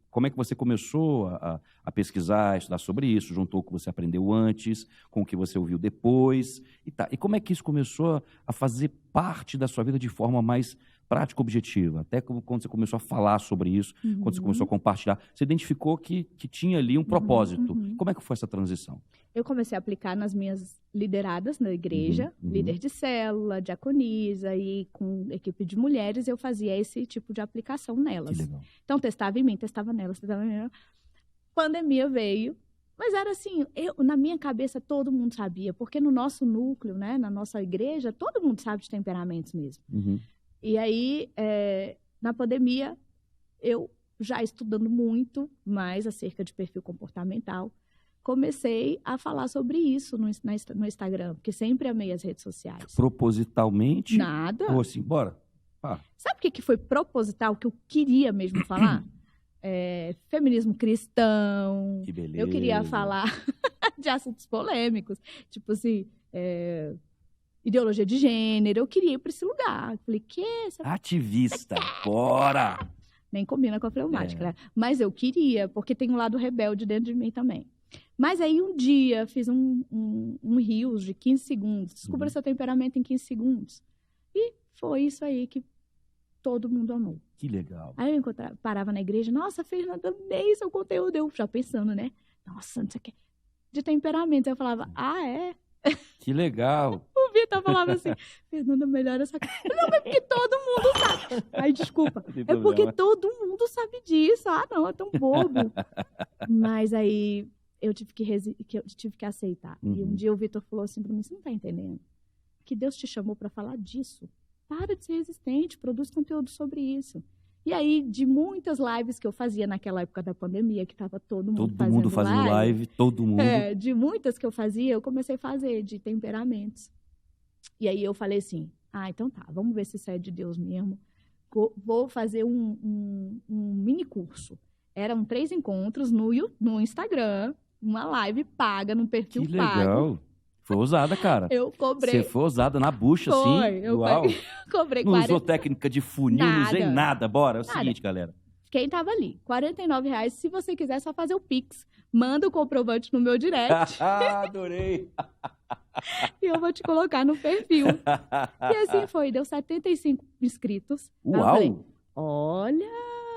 como é que você começou a pesquisar, estudar sobre isso, juntou o que você aprendeu antes, com o que você ouviu depois, e como é que isso começou a fazer parte da sua vida de forma mais prática, objetiva? Até quando você começou a falar sobre isso, quando você começou a compartilhar, você identificou que tinha ali um propósito. Como é que foi essa transição? Eu comecei a aplicar nas minhas lideradas na igreja, líder de célula, diaconisa, e com equipe de mulheres, eu fazia esse tipo de aplicação nelas. Que legal. Então, testava em mim, testava nelas, testava em mim. Pandemia veio, mas era assim, na minha cabeça todo mundo sabia, porque no nosso núcleo, né, na nossa igreja, todo mundo sabe de temperamentos mesmo. E aí, na pandemia, eu já estudando muito mais acerca de perfil comportamental, comecei a falar sobre isso no Instagram, porque sempre amei as redes sociais. Propositalmente? Nada. Ou assim, bora. Sabe o que foi proposital, que eu queria mesmo falar? Feminismo cristão. Que beleza. Eu queria falar de assuntos polêmicos, tipo assim, ideologia de gênero. Eu queria ir para esse lugar. Eu falei, ativista, bora! Nem combina com a fleumática, né? Mas eu queria, porque tem um lado rebelde dentro de mim também. Mas aí um dia fiz um Reels de 15 segundos. Descubra seu temperamento em 15 segundos. E foi isso aí que todo mundo amou. Que legal. Aí eu parava na igreja, nossa, Fernanda, amei seu conteúdo. Eu já pensando, né? Nossa, não sei o que. De temperamento. Aí eu falava, é? Que legal. O Vitor falava assim, Fernanda, melhora essa coisa. Não, é porque todo mundo sabe. Ai, desculpa. É porque todo mundo sabe disso. Ah, não, é tão bobo. Mas aí eu tive que aceitar. E um dia o Vitor falou assim pra mim, você não tá entendendo? Que Deus te chamou pra falar disso. Para de ser resistente, produz conteúdo sobre isso. E aí, de muitas lives que eu fazia naquela época da pandemia, que estava todo mundo fazendo live, todo mundo. De muitas que eu fazia, eu comecei a fazer de temperamentos. E aí eu falei assim, então tá, vamos ver se isso é de Deus mesmo. Vou fazer um mini curso. Eram 3 encontros no Instagram, uma live paga, num perfil pago. Que legal. Foi ousada, cara. Eu cobrei. Você foi ousada na bucha, assim? Uau. Cobrei não 40... usou técnica de funil, não usei nada. Bora, é o seguinte, galera. Quem tava ali, R$49. Se você quiser, é só fazer o Pix. Manda o comprovante no meu direct. Adorei. E eu vou te colocar no perfil. E assim foi, deu 75 inscritos. Uau. Falei, olha,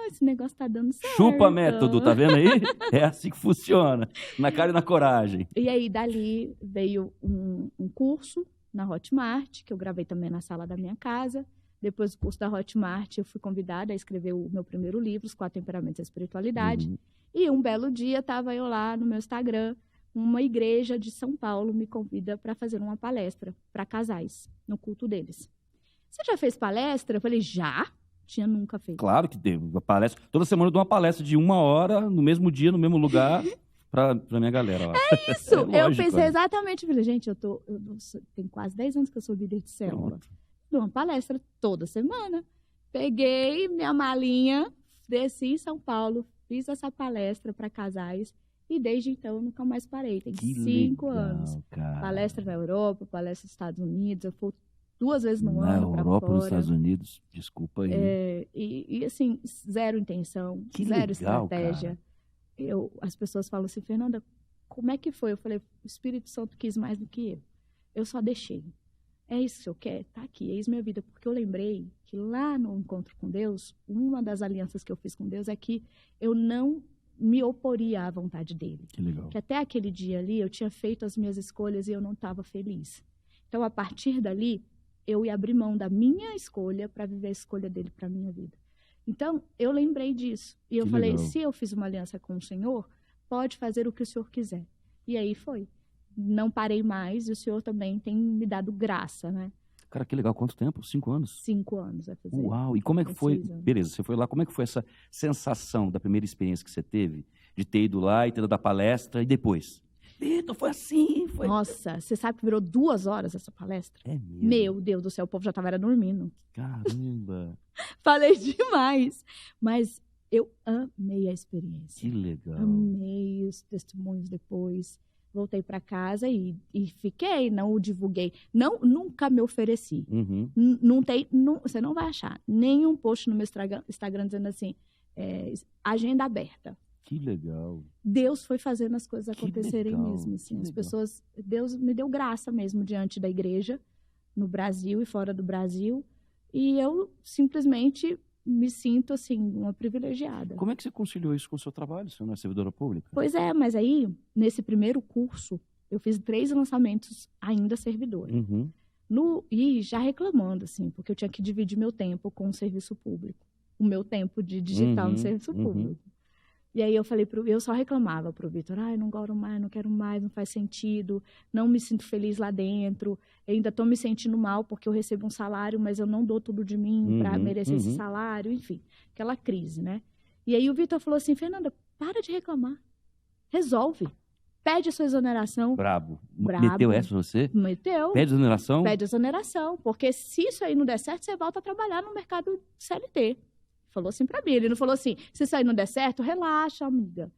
esse negócio tá dando certo. Chupa método, tá vendo aí? É assim que funciona, na cara e na coragem. E aí, dali, veio um curso na Hotmart, que eu gravei também na sala da minha casa. Depois do curso da Hotmart, eu fui convidada a escrever o meu primeiro livro, Os 4 Temperamentos da Espiritualidade. E um belo dia, estava eu lá no meu Instagram, uma igreja de São Paulo me convida para fazer uma palestra para casais, no culto deles. Você já fez palestra? Eu falei, já? Tinha nunca feito. Claro que teve. Uma palestra. Toda semana eu dou uma palestra de 1 hora, no mesmo dia, no mesmo lugar, pra minha galera. Ó. É isso! Eu pensei exatamente, falei, gente, tem quase 10 anos que eu sou líder de célula. Dou uma palestra toda semana. Peguei minha malinha, desci em São Paulo, fiz essa palestra para casais e desde então eu nunca mais parei. Tem 5 anos. Cara. Palestra na Europa, palestra nos Estados Unidos, eu fui 2 vezes no ano para fora. Na Europa, nos Estados Unidos, desculpa aí. E assim, zero intenção, zero estratégia. As pessoas falam assim, Fernanda, como é que foi? Eu falei, o Espírito Santo quis mais do que eu. Eu só deixei. É isso que eu quero? Tá aqui, eis minha vida. Porque eu lembrei que lá no encontro com Deus, uma das alianças que eu fiz com Deus é que eu não me oporia à vontade dele. Que legal. Que até aquele dia ali, eu tinha feito as minhas escolhas e eu não estava feliz. Então, a partir dali, eu ia abrir mão da minha escolha para viver a escolha dele para a minha vida. Então, eu lembrei disso. E eu falei, se eu fiz uma aliança com o Senhor, pode fazer o que o Senhor quiser. E aí foi. Não parei mais e o Senhor também tem me dado graça, né? Cara, que legal. Quanto tempo? 5 anos? 5 anos vai fazer. Uau! E como é que foi? Beleza, você foi lá. Como é que foi essa sensação da primeira experiência que você teve de ter ido lá e ter dado a palestra e depois? Vitor, foi assim, foi... Nossa, você sabe que virou 2 horas essa palestra? É mesmo? Meu Deus do céu, o povo já estava dormindo. Caramba! Falei demais. Mas eu amei a experiência. Que legal. Amei os testemunhos depois. Voltei para casa e fiquei, não o divulguei. Nunca me ofereci. Você não vai achar nenhum post no meu Instagram dizendo assim, agenda aberta. Que legal. Deus foi fazendo as coisas acontecerem mesmo. Assim. As pessoas, Deus me deu graça mesmo diante da igreja, no Brasil e fora do Brasil. E eu simplesmente me sinto, assim, uma privilegiada. Como é que você conciliou isso com o seu trabalho? Você não é servidora pública? Pois é, mas aí, nesse primeiro curso, eu fiz 3 lançamentos ainda servidora. E já reclamando, assim, porque eu tinha que dividir meu tempo com o serviço público. O meu tempo de digital no serviço público. E aí eu só reclamava pro Vitor, não gosto mais, não quero mais, não faz sentido, não me sinto feliz lá dentro, eu ainda estou me sentindo mal porque eu recebo um salário, mas eu não dou tudo de mim para merecer esse salário, enfim, aquela crise, né? E aí o Vitor falou assim, Fernanda, para de reclamar, resolve. pede a sua exoneração. Brabo. Brabo. Meteu essa pra você? Meteu. Pede exoneração? Pede exoneração, porque se isso aí não der certo, você volta a trabalhar no mercado CLT. Falou assim pra mim, ele não falou assim, se isso aí não der certo, relaxa, amiga.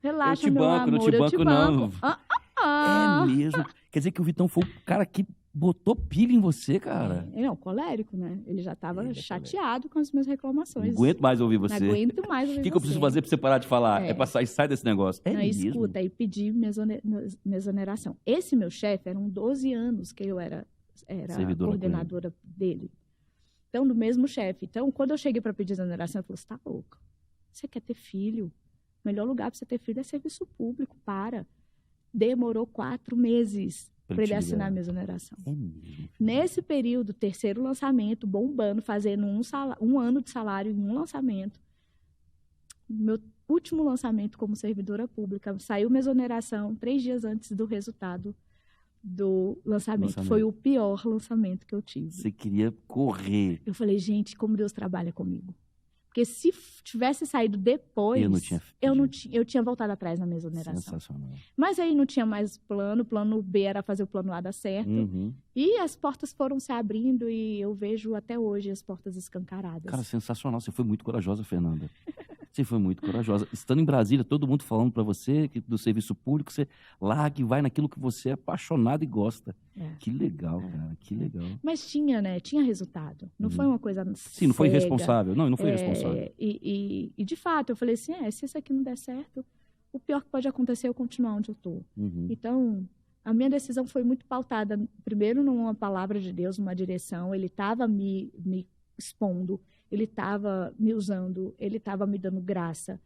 Relaxa, meu amor, não te eu te banco, banco. não. É mesmo. Quer dizer que o Vitão foi o cara que botou pilha em você, cara. Não, colérico, né? Ele já estava chateado com as minhas Não reclamações. aguento mais ouvir você. Não aguento mais ouvir O você. que eu preciso fazer pra você parar de falar? É pra sair, sai desse negócio. É não, mesmo? Escuta, e pedir minha exoneração. Esse meu chefe, eram 12 anos que eu era coordenadora dele. Então, do mesmo chefe. Então, quando eu cheguei para pedir exoneração, ele falou, você tá louca? Você quer ter filho? O melhor lugar para você ter filho é serviço público, para. Demorou 4 meses para ele assinar a minha exoneração. É mesmo. Nesse período, terceiro lançamento, bombando, fazendo um ano de salário em um lançamento. Meu último lançamento como servidora pública, saiu minha exoneração 3 dias antes do resultado do lançamento. Foi o pior lançamento que eu tive. Você queria correr. Eu falei, gente, como Deus trabalha comigo. Porque se tivesse saído depois, eu tinha voltado atrás na minha exoneração. Sensacional. Mas aí não tinha mais plano, o plano B era fazer o plano A dar certo. E as portas foram se abrindo e eu vejo até hoje as portas escancaradas. Cara, sensacional. Você foi muito corajosa, Fernanda. Você foi muito corajosa. Estando em Brasília, todo mundo falando para você que do serviço público, você larga e vai naquilo que você é apaixonado e gosta. Que legal, cara, que legal. Mas tinha, né? Tinha resultado. Não foi uma coisa Sim, não foi irresponsável. Não foi irresponsável. E de fato, eu falei assim, se isso aqui não der certo, o pior que pode acontecer é eu continuar onde eu estou. Então, a minha decisão foi muito pautada, primeiro, numa palavra de Deus, numa direção. Ele estava me expondo, ele estava me usando, ele estava me dando graça.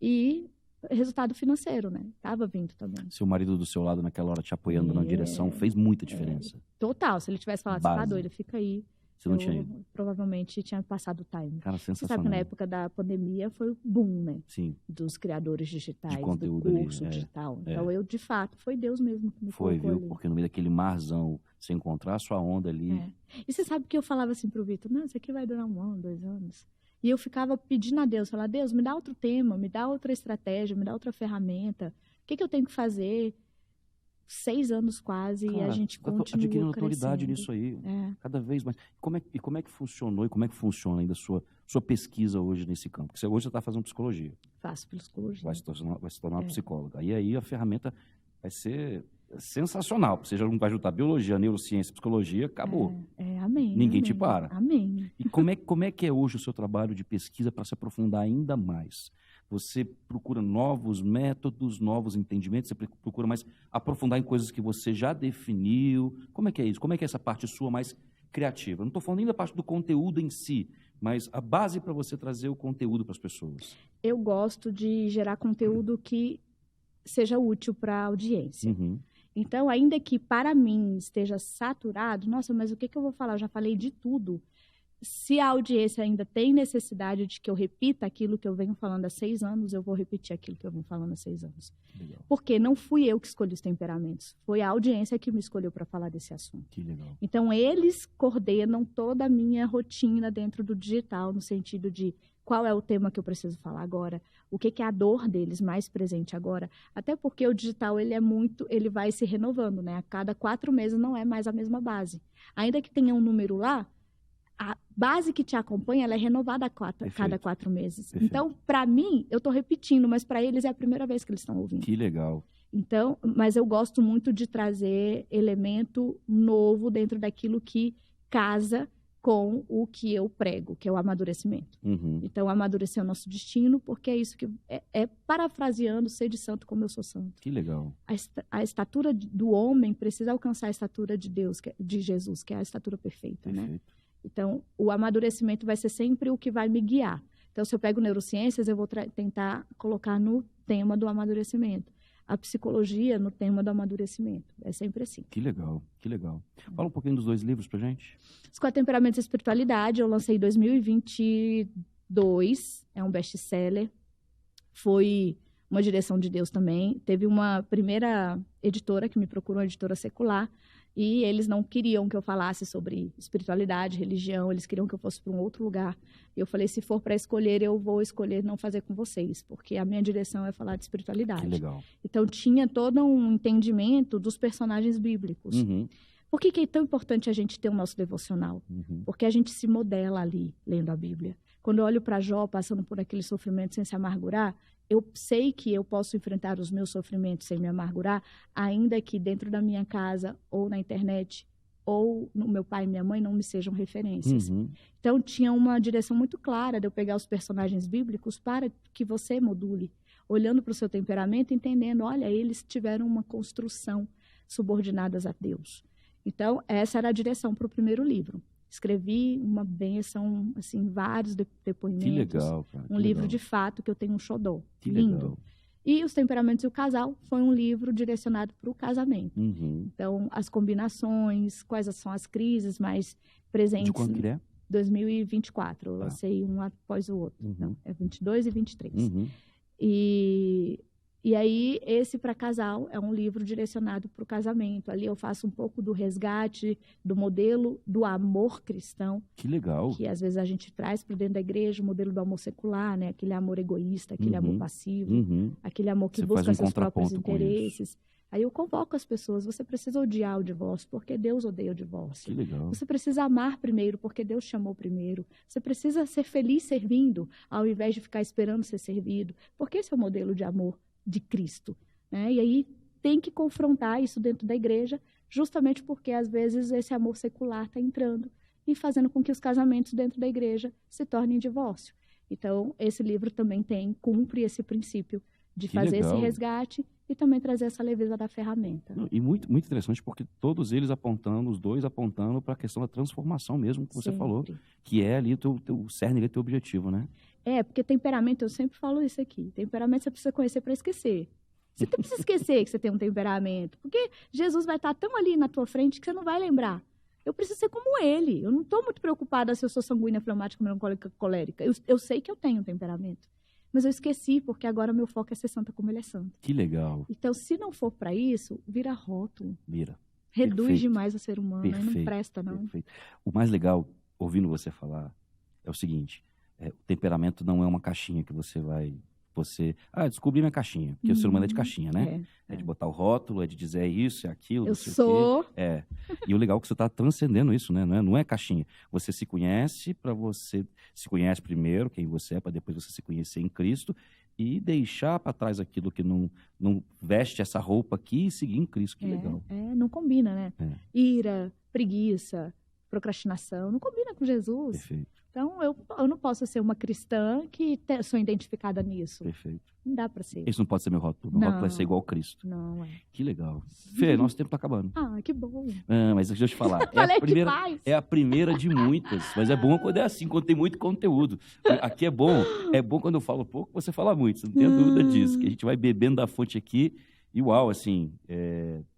E resultado financeiro, né? Estava vindo também. Seu marido do seu lado naquela hora te apoiando na direção fez muita diferença. Total. Se ele tivesse falado, você tá doido, fica aí. Você não tinha ido? Provavelmente tinha passado o time. Cara, sensacional. Você sabe que na época da pandemia foi o boom, né? Sim. Dos criadores digitais, de conteúdo do curso ali, digital. Então, eu, de fato, foi Deus mesmo que me colocou viu? ali. Porque no meio daquele marzão, você encontrar a sua onda ali... E você sabe que eu falava assim pro Vitor, não, isso aqui vai durar 1 ano, 2 anos. E eu ficava pedindo a Deus, falar, Deus, me dá outro tema, me dá outra estratégia, me dá outra ferramenta. O que eu tenho que fazer? 6 anos quase, e a gente continua adquirindo crescendo. autoridade nisso aí, cada vez mais. Como é que funcionou e como é que funciona ainda a sua pesquisa hoje nesse campo? Porque hoje você está fazendo psicologia. Faço psicologia. Vai se tornar uma psicóloga. E aí a ferramenta vai ser sensacional. Você já não vai juntar biologia, neurociência, psicologia, acabou. Amém. Ninguém amém, te para. Amém. E como é que é hoje o seu trabalho de pesquisa para se aprofundar ainda mais? Você procura novos métodos, novos entendimentos, você procura mais aprofundar em coisas que você já definiu. Como é que é isso? Como é que é essa parte sua mais criativa? Eu não estou falando nem da parte do conteúdo em si, mas a base para você trazer o conteúdo para as pessoas. Eu gosto de gerar conteúdo que seja útil para a audiência. Então, ainda que para mim esteja saturado, nossa, mas o que eu vou falar? Eu já falei de tudo. Se a audiência ainda tem necessidade de que eu repita aquilo que eu venho falando há 6 anos, eu vou repetir aquilo que eu venho falando há 6 anos. Legal. Porque não fui eu que escolhi os temperamentos, foi a audiência que me escolheu para falar desse assunto. Que legal. Então, eles coordenam toda a minha rotina dentro do digital, no sentido de qual é o tema que eu preciso falar agora, o que é a dor deles mais presente agora. Até porque o digital, ele vai se renovando, né? A cada 4 meses não é mais a mesma base. Ainda que tenha um número lá, a base que te acompanha, ela é renovada a cada 4 meses. Perfeito. Então, para mim, eu estou repetindo, mas para eles é a primeira vez que eles estão ouvindo. Que legal. Então, mas eu gosto muito de trazer elemento novo dentro daquilo que casa com o que eu prego, que é o amadurecimento. Então, amadurecer é o nosso destino, porque é isso que... parafraseando, ser de santo como eu sou santo. Que legal. A estatura do homem precisa alcançar a estatura de Deus, de Jesus, que é a estatura perfeita, Perfeito. né? Então, o amadurecimento vai ser sempre o que vai me guiar. Então, se eu pego neurociências, eu vou tentar colocar no tema do amadurecimento. A psicologia no tema do amadurecimento. É sempre assim. Que legal, que legal. Fala um pouquinho dos 2 livros pra gente. Os 4 Temperamentos e Espiritualidade, eu lancei em 2022. É um best-seller. Foi uma direção de Deus também. Teve uma primeira editora que me procurou, uma editora secular. E eles não queriam que eu falasse sobre espiritualidade, religião, eles queriam que eu fosse para um outro lugar. E eu falei, se for para escolher, eu vou escolher não fazer com vocês, porque a minha direção é falar de espiritualidade. Que legal. Então, tinha todo um entendimento dos personagens bíblicos. Por que é tão importante a gente ter o nosso devocional? Porque a gente se modela ali, lendo a Bíblia. Quando eu olho para Jó, passando por aquele sofrimento sem se amargurar, eu sei que eu posso enfrentar os meus sofrimentos sem me amargurar, ainda que dentro da minha casa, ou na internet, ou no meu pai e minha mãe não me sejam referências. Então, tinha uma direção muito clara de eu pegar os personagens bíblicos para que você module, olhando para o seu temperamento, entendendo, olha, eles tiveram uma construção subordinadas a Deus. Então, essa era a direção para o primeiro livro. Escrevi uma bênção, assim, vários depoimentos. Que legal, cara. Um livro de fato que eu tenho um xodó. Que lindo. Legal. E Os Temperamentos e o Casal foi um livro direcionado para o casamento. Então, as combinações, quais são as crises mais presentes. De quando que é? 2024. Eu lancei um após o outro. Então, é 22 e 23. E aí, esse para casal é um livro direcionado para o casamento. Ali eu faço um pouco do resgate, do modelo do amor cristão. Que legal. Que às vezes a gente traz para dentro da igreja o modelo do amor secular, né? Aquele amor egoísta, aquele amor passivo, aquele amor que busca seus próprios interesses. Aí eu convoco as pessoas, você precisa odiar o divórcio, porque Deus odeia o divórcio. Que legal. Você precisa amar primeiro, porque Deus chamou primeiro. Você precisa ser feliz servindo, ao invés de ficar esperando ser servido, porque esse é o modelo de amor de Cristo, né? E aí tem que confrontar isso dentro da igreja, justamente porque às vezes esse amor secular está entrando e fazendo com que os casamentos dentro da igreja se tornem divórcio. Então, esse livro também cumpre esse princípio de fazer esse resgate e também trazer essa leveza da ferramenta. E muito, muito interessante, porque todos eles apontando, os dois apontando para a questão da transformação mesmo, que você falou, que é ali o cerne, ali, teu objetivo, né? Porque temperamento, eu sempre falo isso aqui, temperamento você precisa conhecer para esquecer. Você precisa esquecer que você tem um temperamento, porque Jesus vai estar tão ali na tua frente que você não vai lembrar. Eu preciso ser como ele. Eu não estou muito preocupada se eu sou sanguínea, fleumática, melancólica, colérica. Eu sei que eu tenho um temperamento. Mas eu esqueci, porque agora meu foco é ser santa como ele é santo. Que legal. Então, se não for para isso, vira rótulo. Vira. Reduz demais o ser humano, aí não presta, não. Perfeito. O mais legal, ouvindo você falar, é o seguinte, o temperamento não é uma caixinha que você vai... descobri minha caixinha, porque o ser humano é de caixinha, né? É de botar o rótulo, é de dizer isso, é aquilo, eu não sei sou... o quê. E o legal é que você está transcendendo isso, né? Não é caixinha. Você se conhece para você... Se conhece primeiro quem você é, para depois você se conhecer em Cristo e deixar para trás aquilo que não veste essa roupa aqui e seguir em Cristo. Que legal. Não combina, né? Ira, preguiça, procrastinação, não combina com Jesus. Perfeito. Então, eu não posso ser uma cristã que sou identificada nisso. Perfeito. Não dá para ser. Isso não pode ser meu rótulo. Meu rótulo é ser igual a Cristo. Não, Que legal. Fê, nosso tempo está acabando. Que bom. Mas deixa eu te falar. É a primeira de muitas. Mas é bom quando é assim, quando tem muito conteúdo. Aqui é bom quando eu falo pouco, você fala muito. Você não tem dúvida disso. Que a gente vai bebendo da fonte aqui. E uau, assim,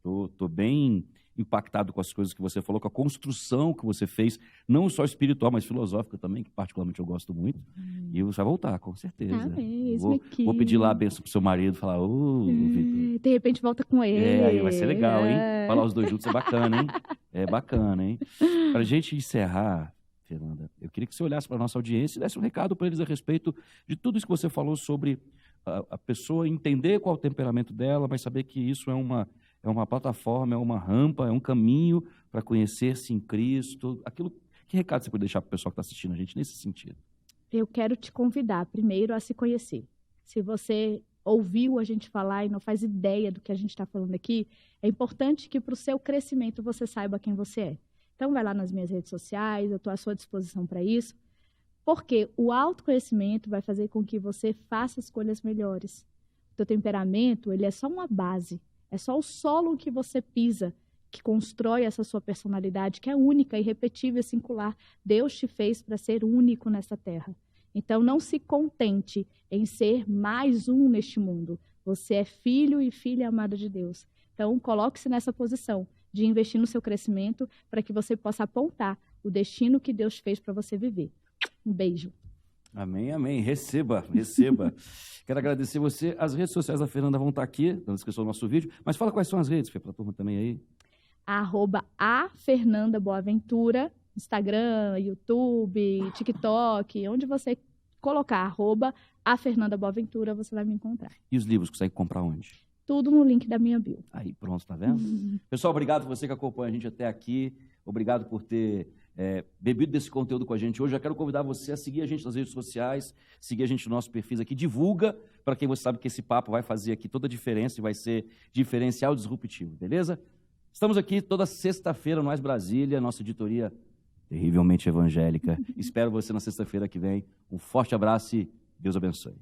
tô bem impactado com as coisas que você falou, com a construção que você fez, não só espiritual, mas filosófica também, que particularmente eu gosto muito. E você vai voltar, com certeza. Vou pedir lá a benção pro seu marido, falar, Vitor. De repente volta com ele. Aí vai ser legal, hein? Falar os dois juntos é bacana, hein? É bacana, hein? Pra gente encerrar, Fernanda, eu queria que você olhasse para a nossa audiência e desse um recado para eles a respeito de tudo isso que você falou sobre a pessoa entender qual é o temperamento dela, mas saber que isso é uma plataforma, é uma rampa, é um caminho para conhecer-se em Cristo. Que recado você pode deixar para o pessoal que está assistindo a gente nesse sentido? Eu quero te convidar primeiro a se conhecer. Se você ouviu a gente falar e não faz ideia do que a gente está falando aqui, é importante que para o seu crescimento você saiba quem você é. Então vai lá nas minhas redes sociais, eu estou à sua disposição para isso, porque o autoconhecimento vai fazer com que você faça escolhas melhores. O teu temperamento, ele é só uma base. É só o solo que você pisa que constrói essa sua personalidade, que é única, irrepetível e singular. Deus te fez para ser único nessa terra. Então, não se contente em ser mais um neste mundo. Você é filho e filha amada de Deus. Então, coloque-se nessa posição de investir no seu crescimento para que você possa apontar o destino que Deus fez para você viver. Um beijo. Amém, amém. Receba. Quero agradecer você. As redes sociais da Fernanda vão estar aqui na descrição do nosso vídeo. Mas fala quais são as redes, Fê, para a turma também aí. @afernandaboaventura, Instagram, YouTube, TikTok, onde você colocar @afernandaboaventura, você vai me encontrar. E os livros, consegue comprar onde? Tudo no link da minha bio. Aí, pronto, tá vendo? Pessoal, obrigado por você que acompanha a gente até aqui. Obrigado por ter bebido desse conteúdo com a gente hoje. Já quero convidar você a seguir a gente nas redes sociais, seguir a gente nos nossos perfis aqui. Divulga para quem você sabe que esse papo vai fazer aqui toda a diferença e vai ser diferencial e disruptivo, beleza? Estamos aqui toda sexta-feira no Mais Brasília, nossa editoria terrivelmente evangélica. Espero você na sexta-feira que vem. Um forte abraço e Deus abençoe.